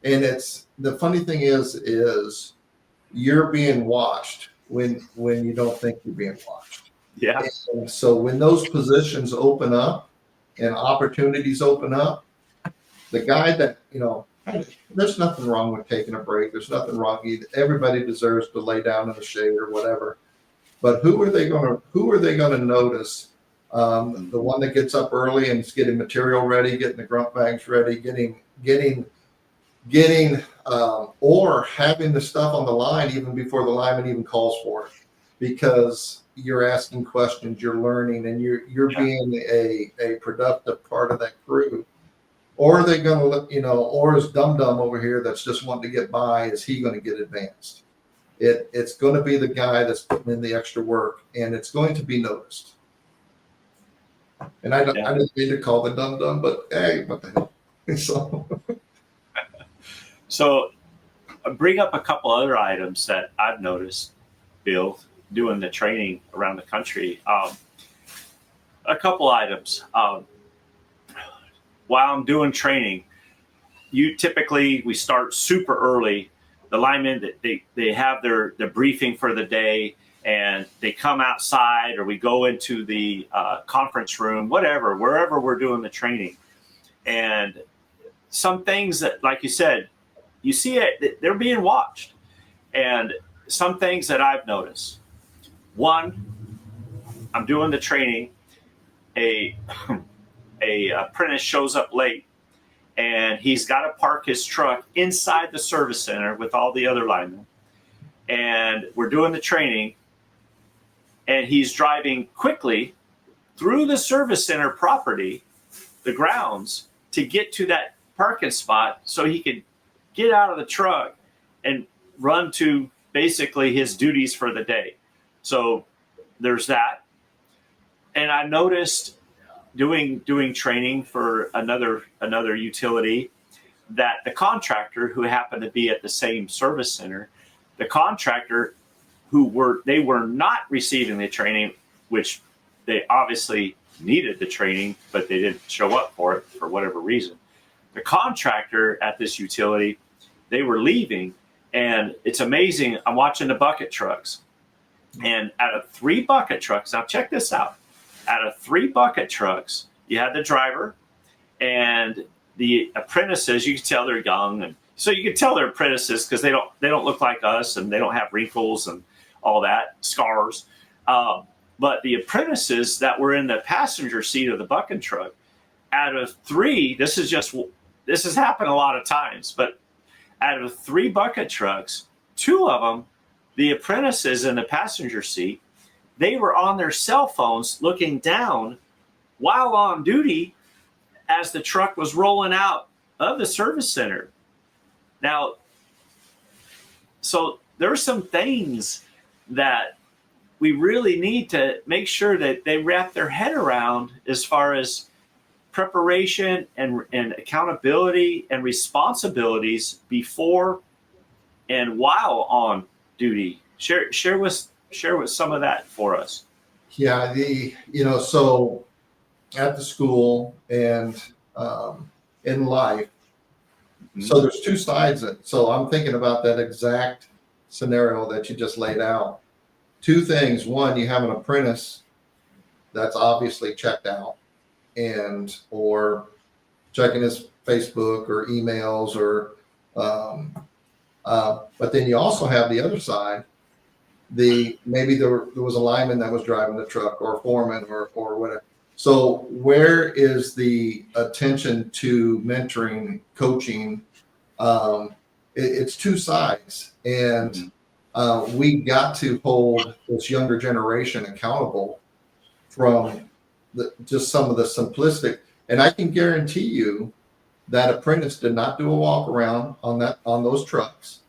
it's, the funny thing is you're being watched when you don't think you're being watched. Yeah. And so when those positions open up and opportunities open up, the guy that, there's nothing wrong with taking a break. There's nothing wrong. Everybody deserves to lay down in the shade or whatever. But who are they going to notice? The one that gets up early and is getting material ready, getting the grunt bags ready, getting or having the stuff on the line even before the lineman even calls for it, because you're asking questions, you're learning, and you're being a productive part of that crew. Or are they going to, or is Dum over here that's just wanting to get by, is he going to get advanced? It's going to be the guy that's putting in the extra work, and it's going to be noticed. And I didn't mean to call the Dum, but hey, what the hell? So bring up a couple other items that I've noticed, Bill, doing the training around the country. A couple items. While I'm doing training, we start super early. The linemen, they have their briefing for the day, and they come outside, or we go into the conference room, wherever we're doing the training. And some things that, like you said, you see it, they're being watched. And some things that I've noticed. One, I'm doing the training, a apprentice shows up late, and he's got to park his truck inside the service center with all the other linemen. And we're doing the training, and he's driving quickly through the service center property, the grounds, to get to that parking spot so he could get out of the truck and run to basically his duties for the day. So there's that. And I noticed doing training for another utility, that the contractor who happened to be at the same service center, the contractor they were not receiving the training, which they obviously needed the training, but they didn't show up for it for whatever reason. The contractor at this utility, they were leaving. And it's amazing. I'm watching the bucket trucks. And out of 3 bucket trucks, now check this out. Out of 3 bucket trucks, you had the driver and the apprentices. You can tell they're young, and so you can tell they're apprentices because they don't look like us, and they don't have wrinkles and all that, scars. But the apprentices that were in the passenger seat of the bucket truck, out of 3, this has happened a lot of times, but out of 3 bucket trucks, 2 of them, the apprentices in the passenger seat, they were on their cell phones looking down while on duty as the truck was rolling out of the service center. Now, so there are some things that we really need to make sure that they wrap their head around as far as preparation and accountability and responsibilities before and while on duty. Share with some of that for us. Yeah, so at the school and in life, so there's 2 sides. So I'm thinking about that exact scenario that you just laid out. 2 things. One, you have an apprentice that's obviously checked out or checking his Facebook or emails but then you also have the other side. Maybe there was a lineman that was driving the truck, or a foreman, or whatever. So where is the attention to mentoring, coaching? It's 2 sides, and we got to hold this younger generation accountable from just some of the simplistic. And I can guarantee you that apprentice did not do a walk around on those trucks.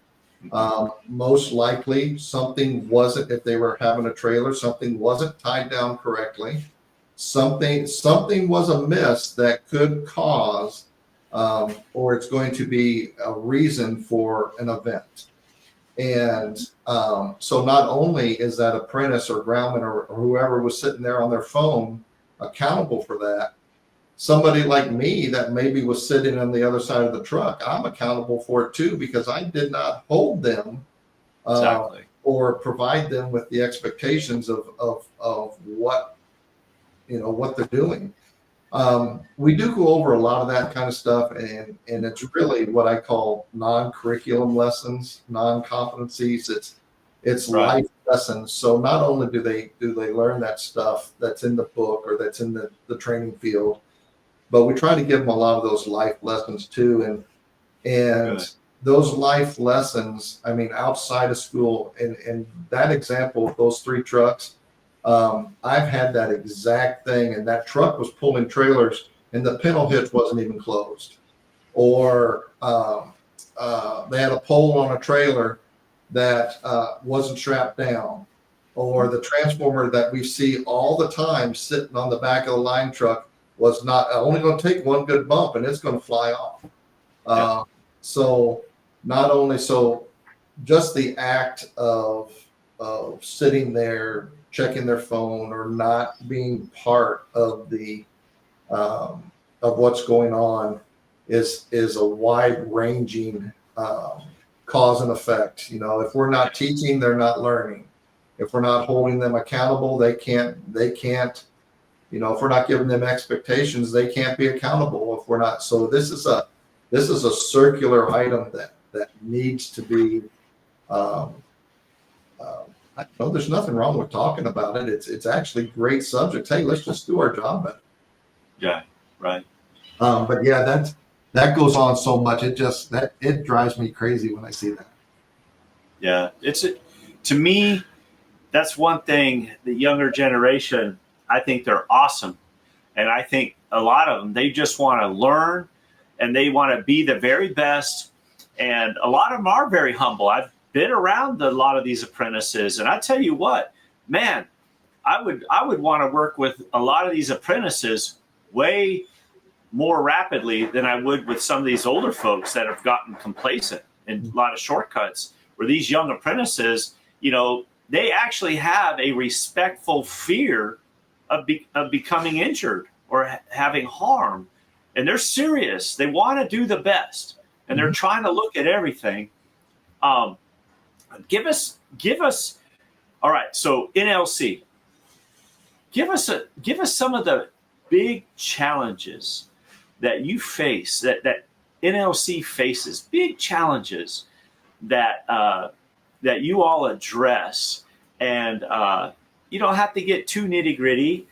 Most likely something wasn't, if they were having a trailer, something wasn't tied down correctly. Something was amiss that could cause, or it's going to be a reason for an event. And so not only is that apprentice or groundman or whoever was sitting there on their phone accountable for that, somebody like me that maybe was sitting on the other side of the truck, I'm accountable for it too, because I did not hold them Exactly. or provide them with the expectations of what they're doing. We do go over a lot of that kind of stuff, and it's really what I call non-curriculum lessons, non-competencies. It's Right. life lessons. So not only do they learn that stuff that's in the book or that's in the training field, but we try to give them a lot of those life lessons too. And Good. those life lessons, I mean, outside of school, and that example of those 3 trucks, I've had that exact thing, and that truck was pulling trailers and the pintle hitch wasn't even closed, or they had a pole on a trailer that wasn't strapped down, or the transformer that we see all the time sitting on the back of the line truck was not only going to take one good bump and it's going to fly off. So not only just the act of sitting there checking their phone or not being part of the of what's going on is a wide ranging cause and effect. If we're not teaching, they're not learning. If we're not holding them accountable, they can't, if we're not giving them expectations, they can't be accountable if we're not. So this is a circular item that needs to be, I know there's nothing wrong with talking about it. It's actually great subjects. Hey, let's just do our job better. Yeah, right. But yeah, that goes on so much. It drives me crazy when I see that. Yeah, to me, that's one thing. The younger generation, I think they're awesome, and I think a lot of them, they just want to learn, and they want to be the very best. And a lot of them are very humble. I've been around a lot of these apprentices, and I tell you what, man, I would want to work with a lot of these apprentices way more rapidly than I would with some of these older folks that have gotten complacent and a lot of shortcuts. Where these young apprentices, they actually have a respectful fear of becoming injured or having harm, and they're serious. They want to do the best. and they're trying to look at everything. Give us. All right. So NLC, give us some of the big challenges that you face, that NLC faces, big challenges that that you all address, and you don't have to get too nitty gritty.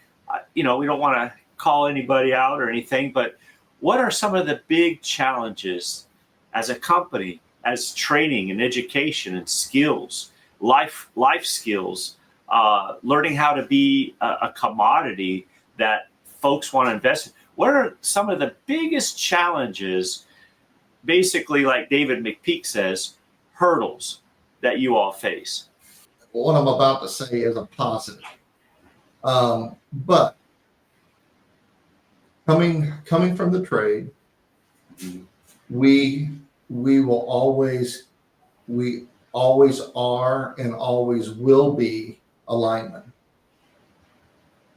We don't want to call anybody out or anything, but what are some of the big challenges as a company, as training and education and skills, life skills, learning how to be a commodity that folks want to invest in? What are some of the biggest challenges, basically, like David McPeak says, hurdles that you all face? What I'm about to say is a positive. But coming from the trade, we always are and always will be a lineman.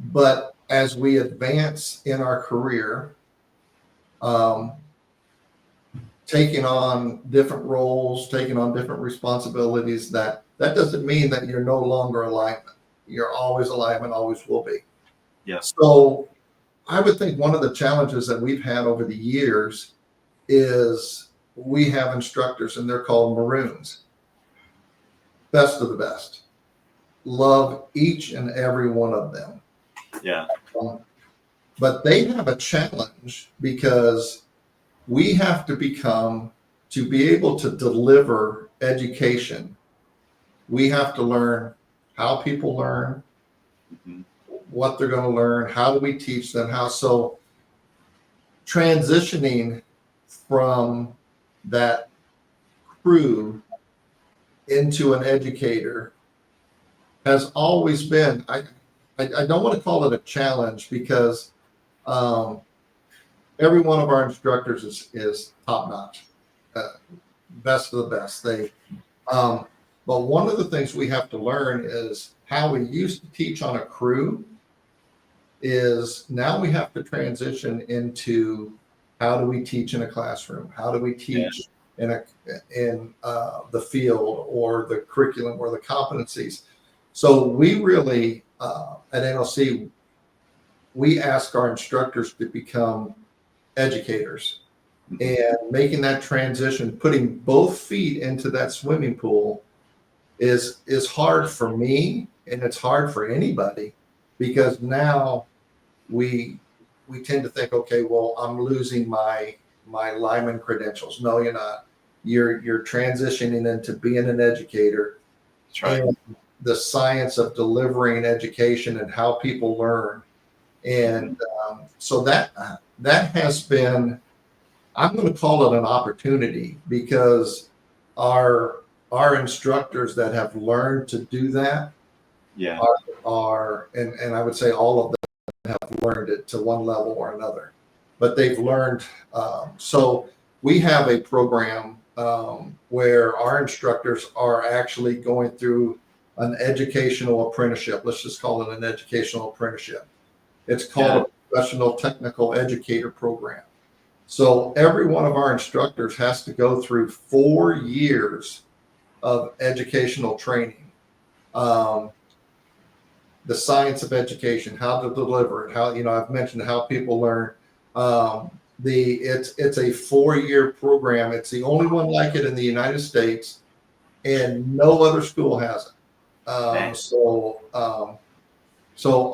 But as we advance in our career, taking on different roles, taking on different responsibilities, that doesn't mean that you're no longer a lineman. You're always a lineman, always will be. Yeah. So I would think one of the challenges that we've had over the years is we have instructors, and they're called Maroons. Best of the best. Love each and every one of them. Yeah. But they have a challenge because we have to be able to deliver education. We have to learn how people learn, what they're going to learn, how do we teach them, so transitioning from that crew into an educator has always been, I don't want to call it a challenge, because every one of our instructors is top notch, best of the best. But one of the things we have to learn is how we used to teach on a crew is now we have to transition into how do we teach in a classroom? How do we teach in the field, or the curriculum, or the competencies? So we really, at NLC, we ask our instructors to become educators, and making that transition, putting both feet into that swimming pool is hard for me, and it's hard for anybody, because now we tend to think, okay, well, I'm losing my lineman credentials. No, you're not. You're transitioning into being an educator. That's right. And the science of delivering education and how people learn. And so that has been, I'm going to call it an opportunity, because our instructors that have learned to do that are and I would say all of them have learned it to one level or another, but they've learned. So we have a program where our instructors are actually going through an educational apprenticeship. Let's just call it an educational apprenticeship. It's called a professional technical educator program. So every one of our instructors has to go through 4 years of educational training. The science of education, how to deliver it, how, I've mentioned how people learn. It's a 4-year program. It's the only one like it in the United States, and no other school has it. So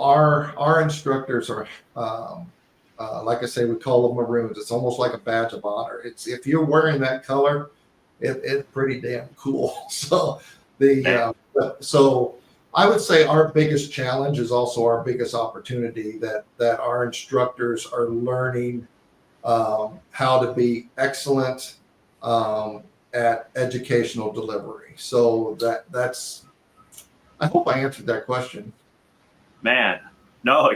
our instructors are, like I say, we call them Maroons. It's almost like a badge of honor. If you're wearing that color, it's pretty damn cool. So so I would say our biggest challenge is also our biggest opportunity, that our instructors are learning how to be excellent at educational delivery. So that's, I hope I answered that question. Man, no,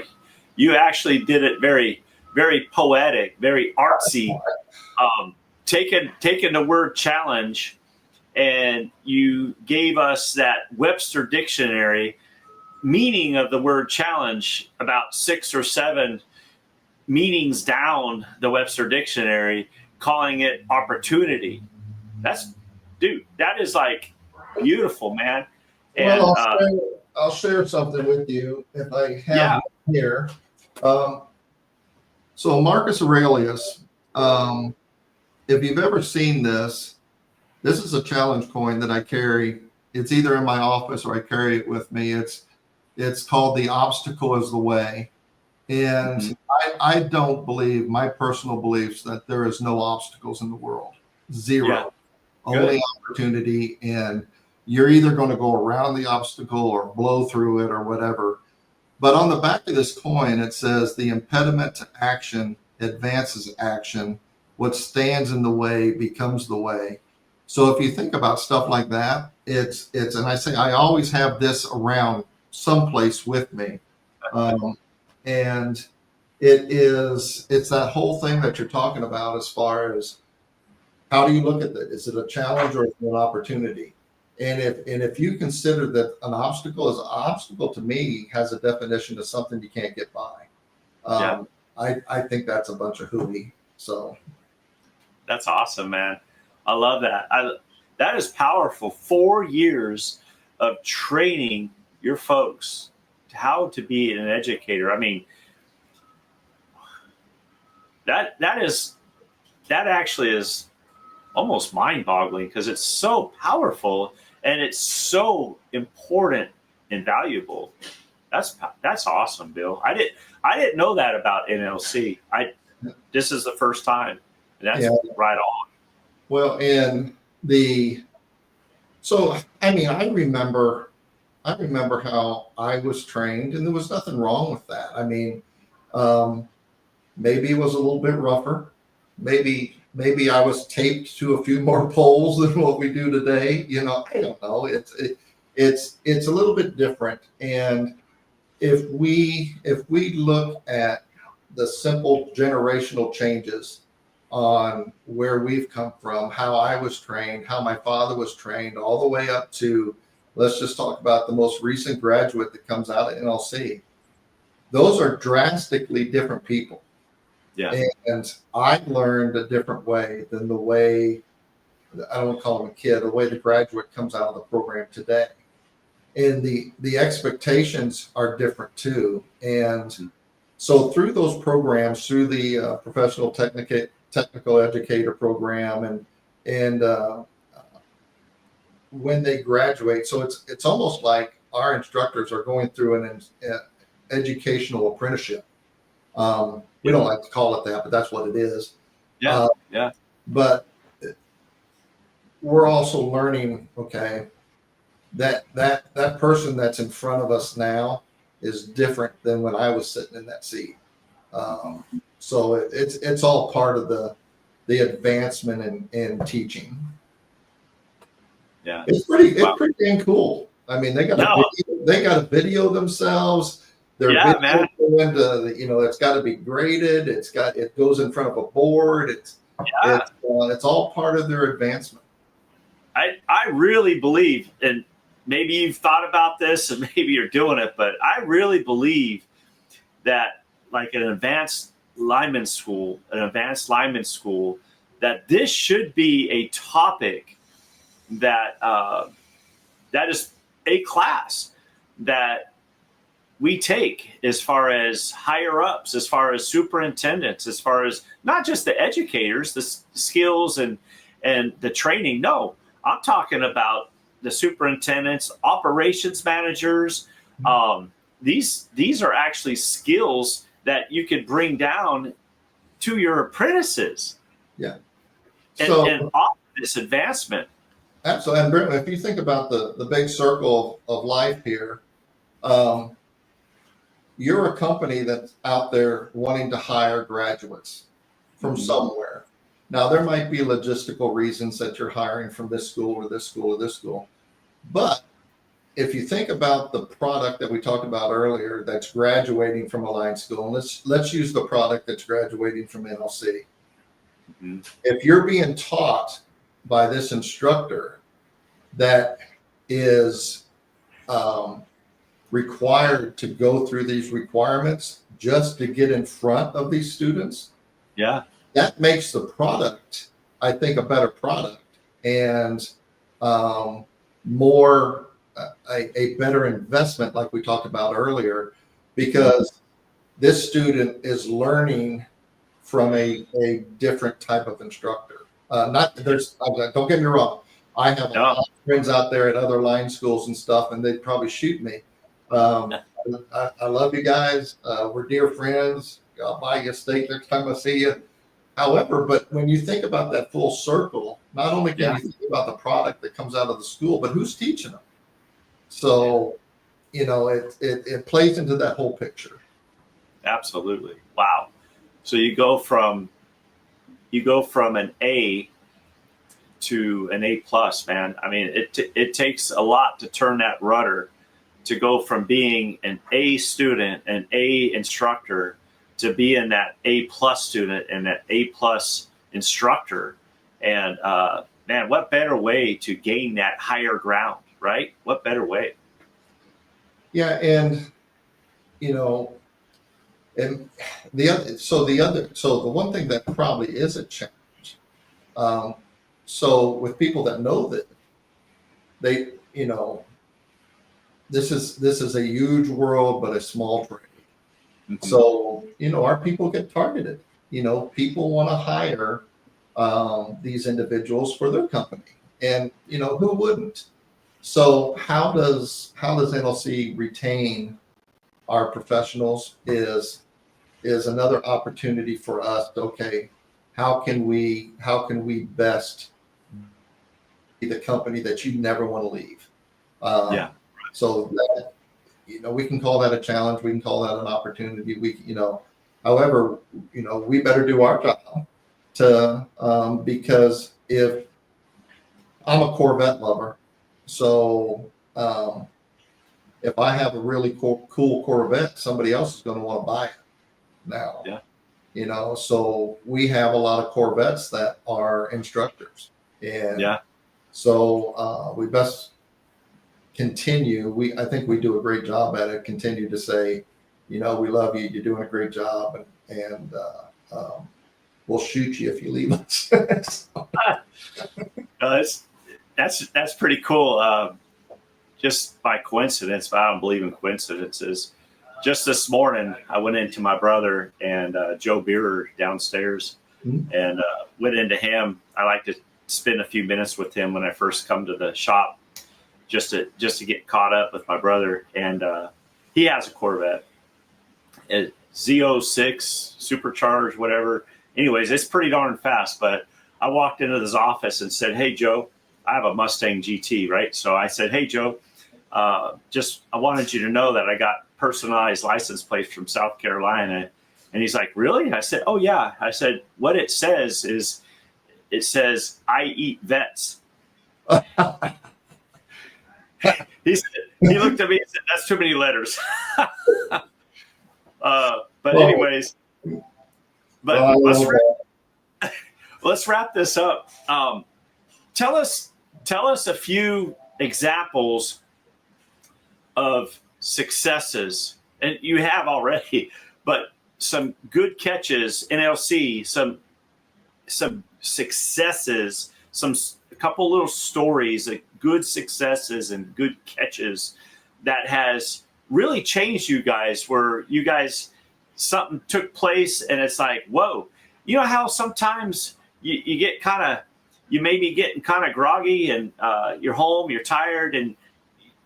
you actually did it very, very poetic, very artsy. Taking the word challenge, and you gave us that Webster dictionary meaning of the word challenge, about 6 or 7 meanings down the Webster dictionary, calling it opportunity. Dude, that is like beautiful, man. And Well, I'll share something with you if I have yeah, it here. So Marcus Aurelius, if you've ever seen this, this is a challenge coin that I carry. It's either in my office or I carry it with me. It's called "The Obstacle is the Way." And I don't believe, my personal beliefs, that there is no obstacles in the world. Zero. Yeah. Only opportunity. And you're either going to go around the obstacle or blow through it or whatever. But on the back of this coin, it says the impediment to action advances action. What stands in the way becomes the way. So if you think about stuff like that, it's, and I say, I always have this around someplace with me. And it's that whole thing that you're talking about as far as how do you look at it? Is it a challenge or is it an opportunity? And if you consider that an obstacle to me has a definition of something you can't get by. I think that's a bunch of hooey. So that's awesome, man. I love that. That is powerful. 4 years of training your folks to how to be an educator. I mean, that actually is almost mind-boggling because it's so powerful and it's so important and valuable. That's awesome, Bill. I didn't know that about NLC. This is the first time. And that's right on. Well, and so I mean, I remember how I was trained, and there was nothing wrong with that. I mean, maybe it was a little bit rougher. Maybe I was taped to a few more poles than what we do today. You know, I don't know. It's a little bit different. And if we look at the simple generational changes on where we've come from, how I was trained, how my father was trained, all the way up to, let's just talk about the most recent graduate that comes out of NLC. Those are drastically different people. Yeah. And I learned a different way than the way, I don't want to call him a kid, the way the graduate comes out of the program today. And the expectations are different too. And so through those programs, through the professional technical educator program and when they graduate, so it's almost like our instructors are going through an educational apprenticeship. We don't like to call it that, but that's what it is. Yeah. But we're also learning, okay, that person that's in front of us now is different than when I was sitting in that seat. So it's all part of the advancement in teaching. Yeah, it's pretty dang cool. I mean, they got to video themselves. Their video going to, it's got to be graded. It goes in front of a board. It's all part of their advancement. I really believe, and maybe you've thought about this and maybe you're doing it, but I really believe that like an advanced lineman school, that this should be a topic that that is a class that we take as far as higher ups, as far as superintendents, as far as not just the educators, the skills and the training. No, I'm talking about the superintendents, operations managers. These are actually skills that you could bring down to your apprentices. Yeah. And offer this advancement. Absolutely. And Brittany, if you think about the big circle of life here, you're a company that's out there wanting to hire graduates from somewhere. Now, there might be logistical reasons that you're hiring from this school or this school or this school. But if you think about the product that we talked about earlier that's graduating from a line school, and let's use the product that's graduating from NLC. Mm-hmm. If you're being taught by this instructor that is required to go through these requirements just to get in front of these students, that makes the product, I think, a better product and more a better investment, like we talked about earlier, because this student is learning from a different type of instructor. Not there's don't get me wrong. I have a lot of friends out there at other line schools and stuff, and they'd probably shoot me. I love you guys. We're dear friends. I'll buy you a steak next time I see you. However, but when you think about that full circle, not only can you think about the product that comes out of the school, but who's teaching them. So, it plays into that whole picture. Absolutely. Wow. So you go from an A to an A plus, man. I mean, it takes a lot to turn that rudder to go from being an A student, an A instructor, to being that A plus student and that A plus instructor. And man, what better way to gain that higher ground, right? What better way? Yeah, and and the one thing that probably is a challenge. So with people that know that they, this is a huge world, but a small trade. Mm-hmm. So, our people get targeted. People want to hire these individuals for their company, and who wouldn't? So how does NLC retain our professionals is another opportunity for us. Okay, how can we best be the company that you never want to leave? So that, we can call that a challenge. We can call that an opportunity. However, we better do our job because if I'm a Corvette lover, so if I have a really cool Corvette, somebody else is going to want to buy it now. Yeah. So we have a lot of Corvettes that are instructors, and so we best continue. I think we do a great job at it. Continue to say, we love you. You're doing a great job, and we'll shoot you if you leave us. That's pretty cool. Just by coincidence, but I don't believe in coincidences. Just this morning, I went into my brother and Joe Beerer downstairs, and went into him. I like to spend a few minutes with him when I first come to the shop, just to get caught up with my brother. And he has a Corvette, a Z06 supercharged, whatever. Anyways, it's pretty darn fast. But I walked into his office and said, "Hey, Joe, I have a Mustang GT, right?" So I said, "Hey, Joe, I wanted you to know that I got personalized license plates from South Carolina." And he's like, "Really?" I said, "Oh yeah." I said, "What it says is, it says I eat vets." He looked at me and said, "That's too many letters." Anyways, let's wrap this up. Tell us a few examples of successes, and you have already, but some good catches, NLC, some successes, a couple little stories of good successes and good catches that has really changed you guys, where you guys, something took place and it's like, whoa. You know how sometimes you get you may be getting kind of groggy, and you're home, you're tired, and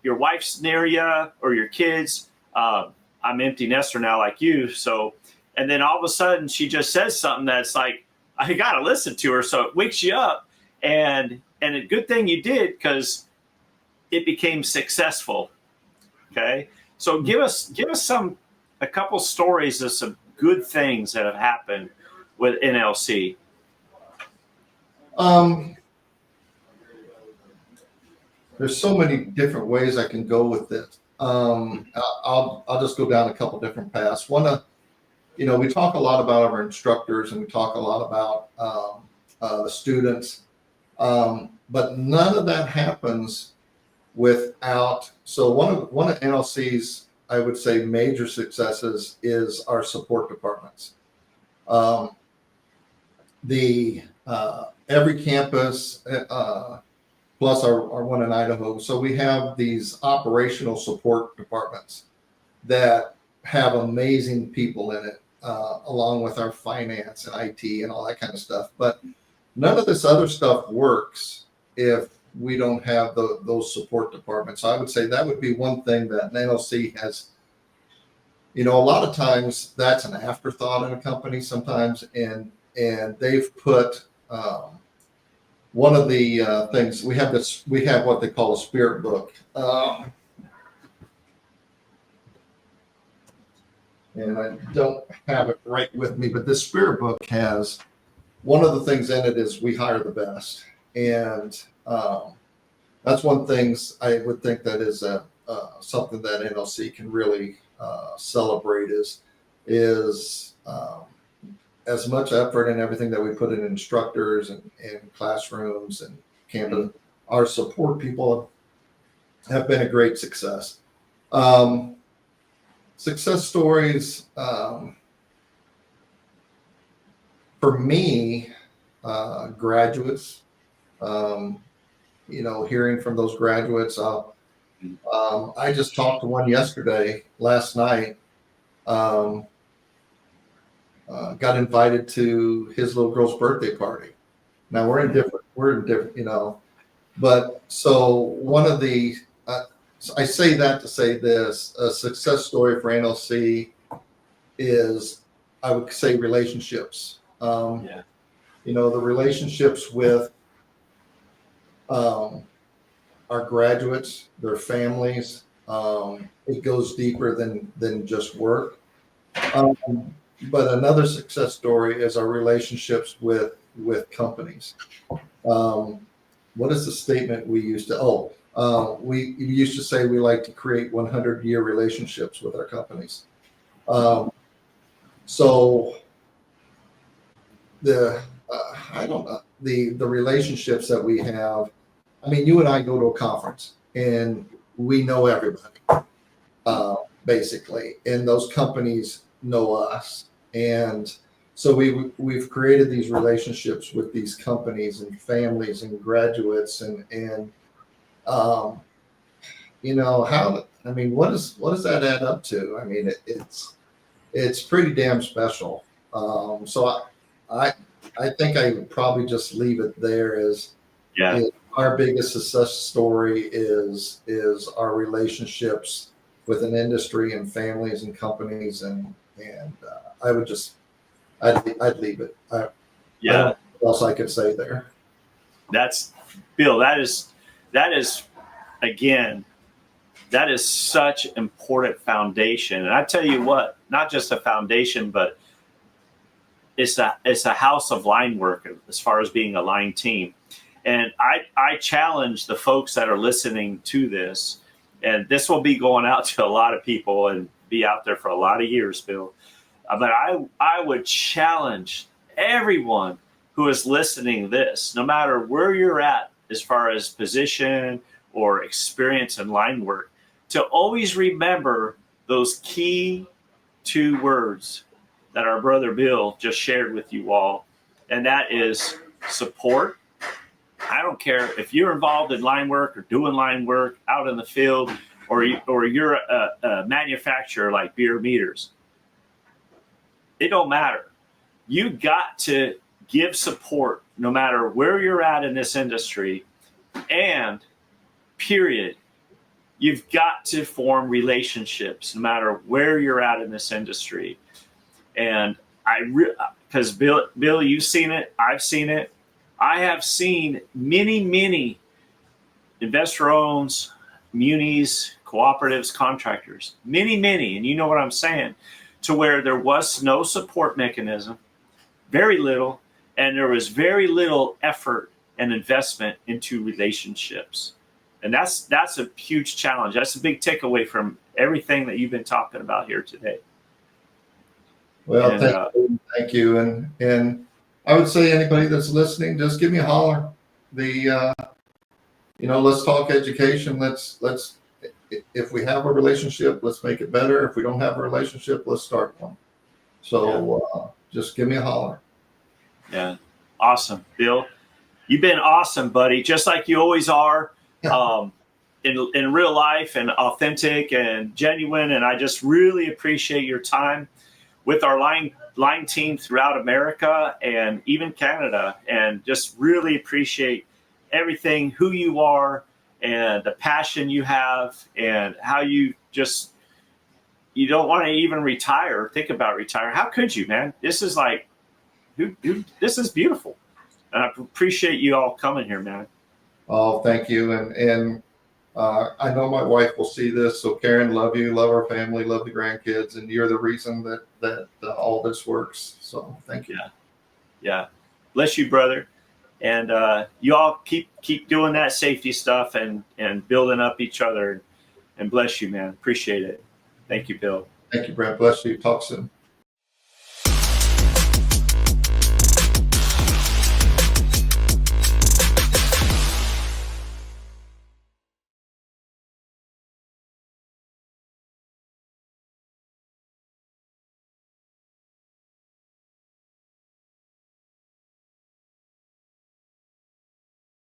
your wife's near you or your kids. I'm empty nester now like you. So, and then all of a sudden she just says something that's like, I got to listen to her. So it wakes you up, and a good thing you did, because it became successful. Okay. So give us a couple stories of some good things that have happened with NLC. There's so many different ways I can go with this. I'll just go down a couple different paths. One, we talk a lot about our instructors, and we talk a lot about the students, but none of that happens without. So one of NLC's, I would say, major successes is our support departments. the every campus plus our one in Idaho. So we have these operational support departments that have amazing people in it, along with our finance and IT and all that kind of stuff. But none of this other stuff works if we don't have those support departments. So I would say that would be one thing that an NLC has. A lot of times that's an afterthought in a company sometimes, and they've put one of the things we have what they call a spirit book. And I don't have it right with me, but this spirit book has one of the things in it is we hire the best. And that's one thing I would think that is something that NLC can really celebrate is as much effort and everything that we put in instructors and classrooms and campus. Our support people have been a great success. Success stories for me, graduates, hearing from those graduates. I just talked to one last night. Got invited to his little girl's birthday party. Now we're in different, but so one of the, I say that to say this, a success story for NLC is, I would say, relationships. The relationships with our graduates, their families. It goes deeper than just work. But another success story is our relationships with companies. What is the statement we used to? We used to say we like to create 100-year relationships with our companies. So I don't know, the relationships that we have. I mean, you and I go to a conference and we know everybody, basically, and those companies know us. And so we've created these relationships with these companies and families and graduates and what does that add up to? I mean, it's pretty damn special. So I think I would probably just leave it there our biggest success story is our relationships with an industry and families and companies, and I'd leave it. I don't know what else I could say there. That's Bill. That is again, that is such important foundation. And I tell you what, not just a foundation, but it's a house of line work as far as being a line team. And I challenge the folks that are listening to this, and this will be going out to a lot of people and be out there for a lot of years, Bill. But I would challenge everyone who is listening to this, no matter where you're at as far as position or experience in line work, to always remember those key 2 words that our brother Bill just shared with you all. And that is support. I don't care if you're involved in line work or doing line work out in the field, or you're a manufacturer like bierermeters. It don't matter. You got to give support no matter where you're at in this industry, and period. You've got to form relationships no matter where you're at in this industry. And because Bill, you've seen it, I've seen it. I have seen many investor owns, munis, cooperatives, contractors, many, and you know what I'm saying, to where there was no support mechanism, very little, and there was very little effort and investment into relationships. And that's a huge challenge. That's a big takeaway from everything that you've been talking about here today. Well, thank you. And I would say anybody that's listening, just give me a holler. Let's talk education. Let's if we have a relationship, let's make it better. If we don't have a relationship, let's start one. So just give me a holler. Yeah. Awesome, Bill. You've been awesome, buddy. Just like you always are, in real life, and authentic and genuine. And I just really appreciate your time with our line team throughout America and even Canada, and just really appreciate everything, who you are and the passion you have, and how you don't want to even retire, think about retire. How could you, man? This is like, this is beautiful. And I appreciate you all coming here, man. Oh, thank you. And I know my wife will see this. So Karen, love you, love our family, love the grandkids, and you're the reason that all this works. So thank you. Yeah. Bless you, brother. And you all keep doing that safety stuff and building up each other. And bless you, man. Appreciate it. Thank you, Bill. Thank you, Brent. Bless you. Talk soon.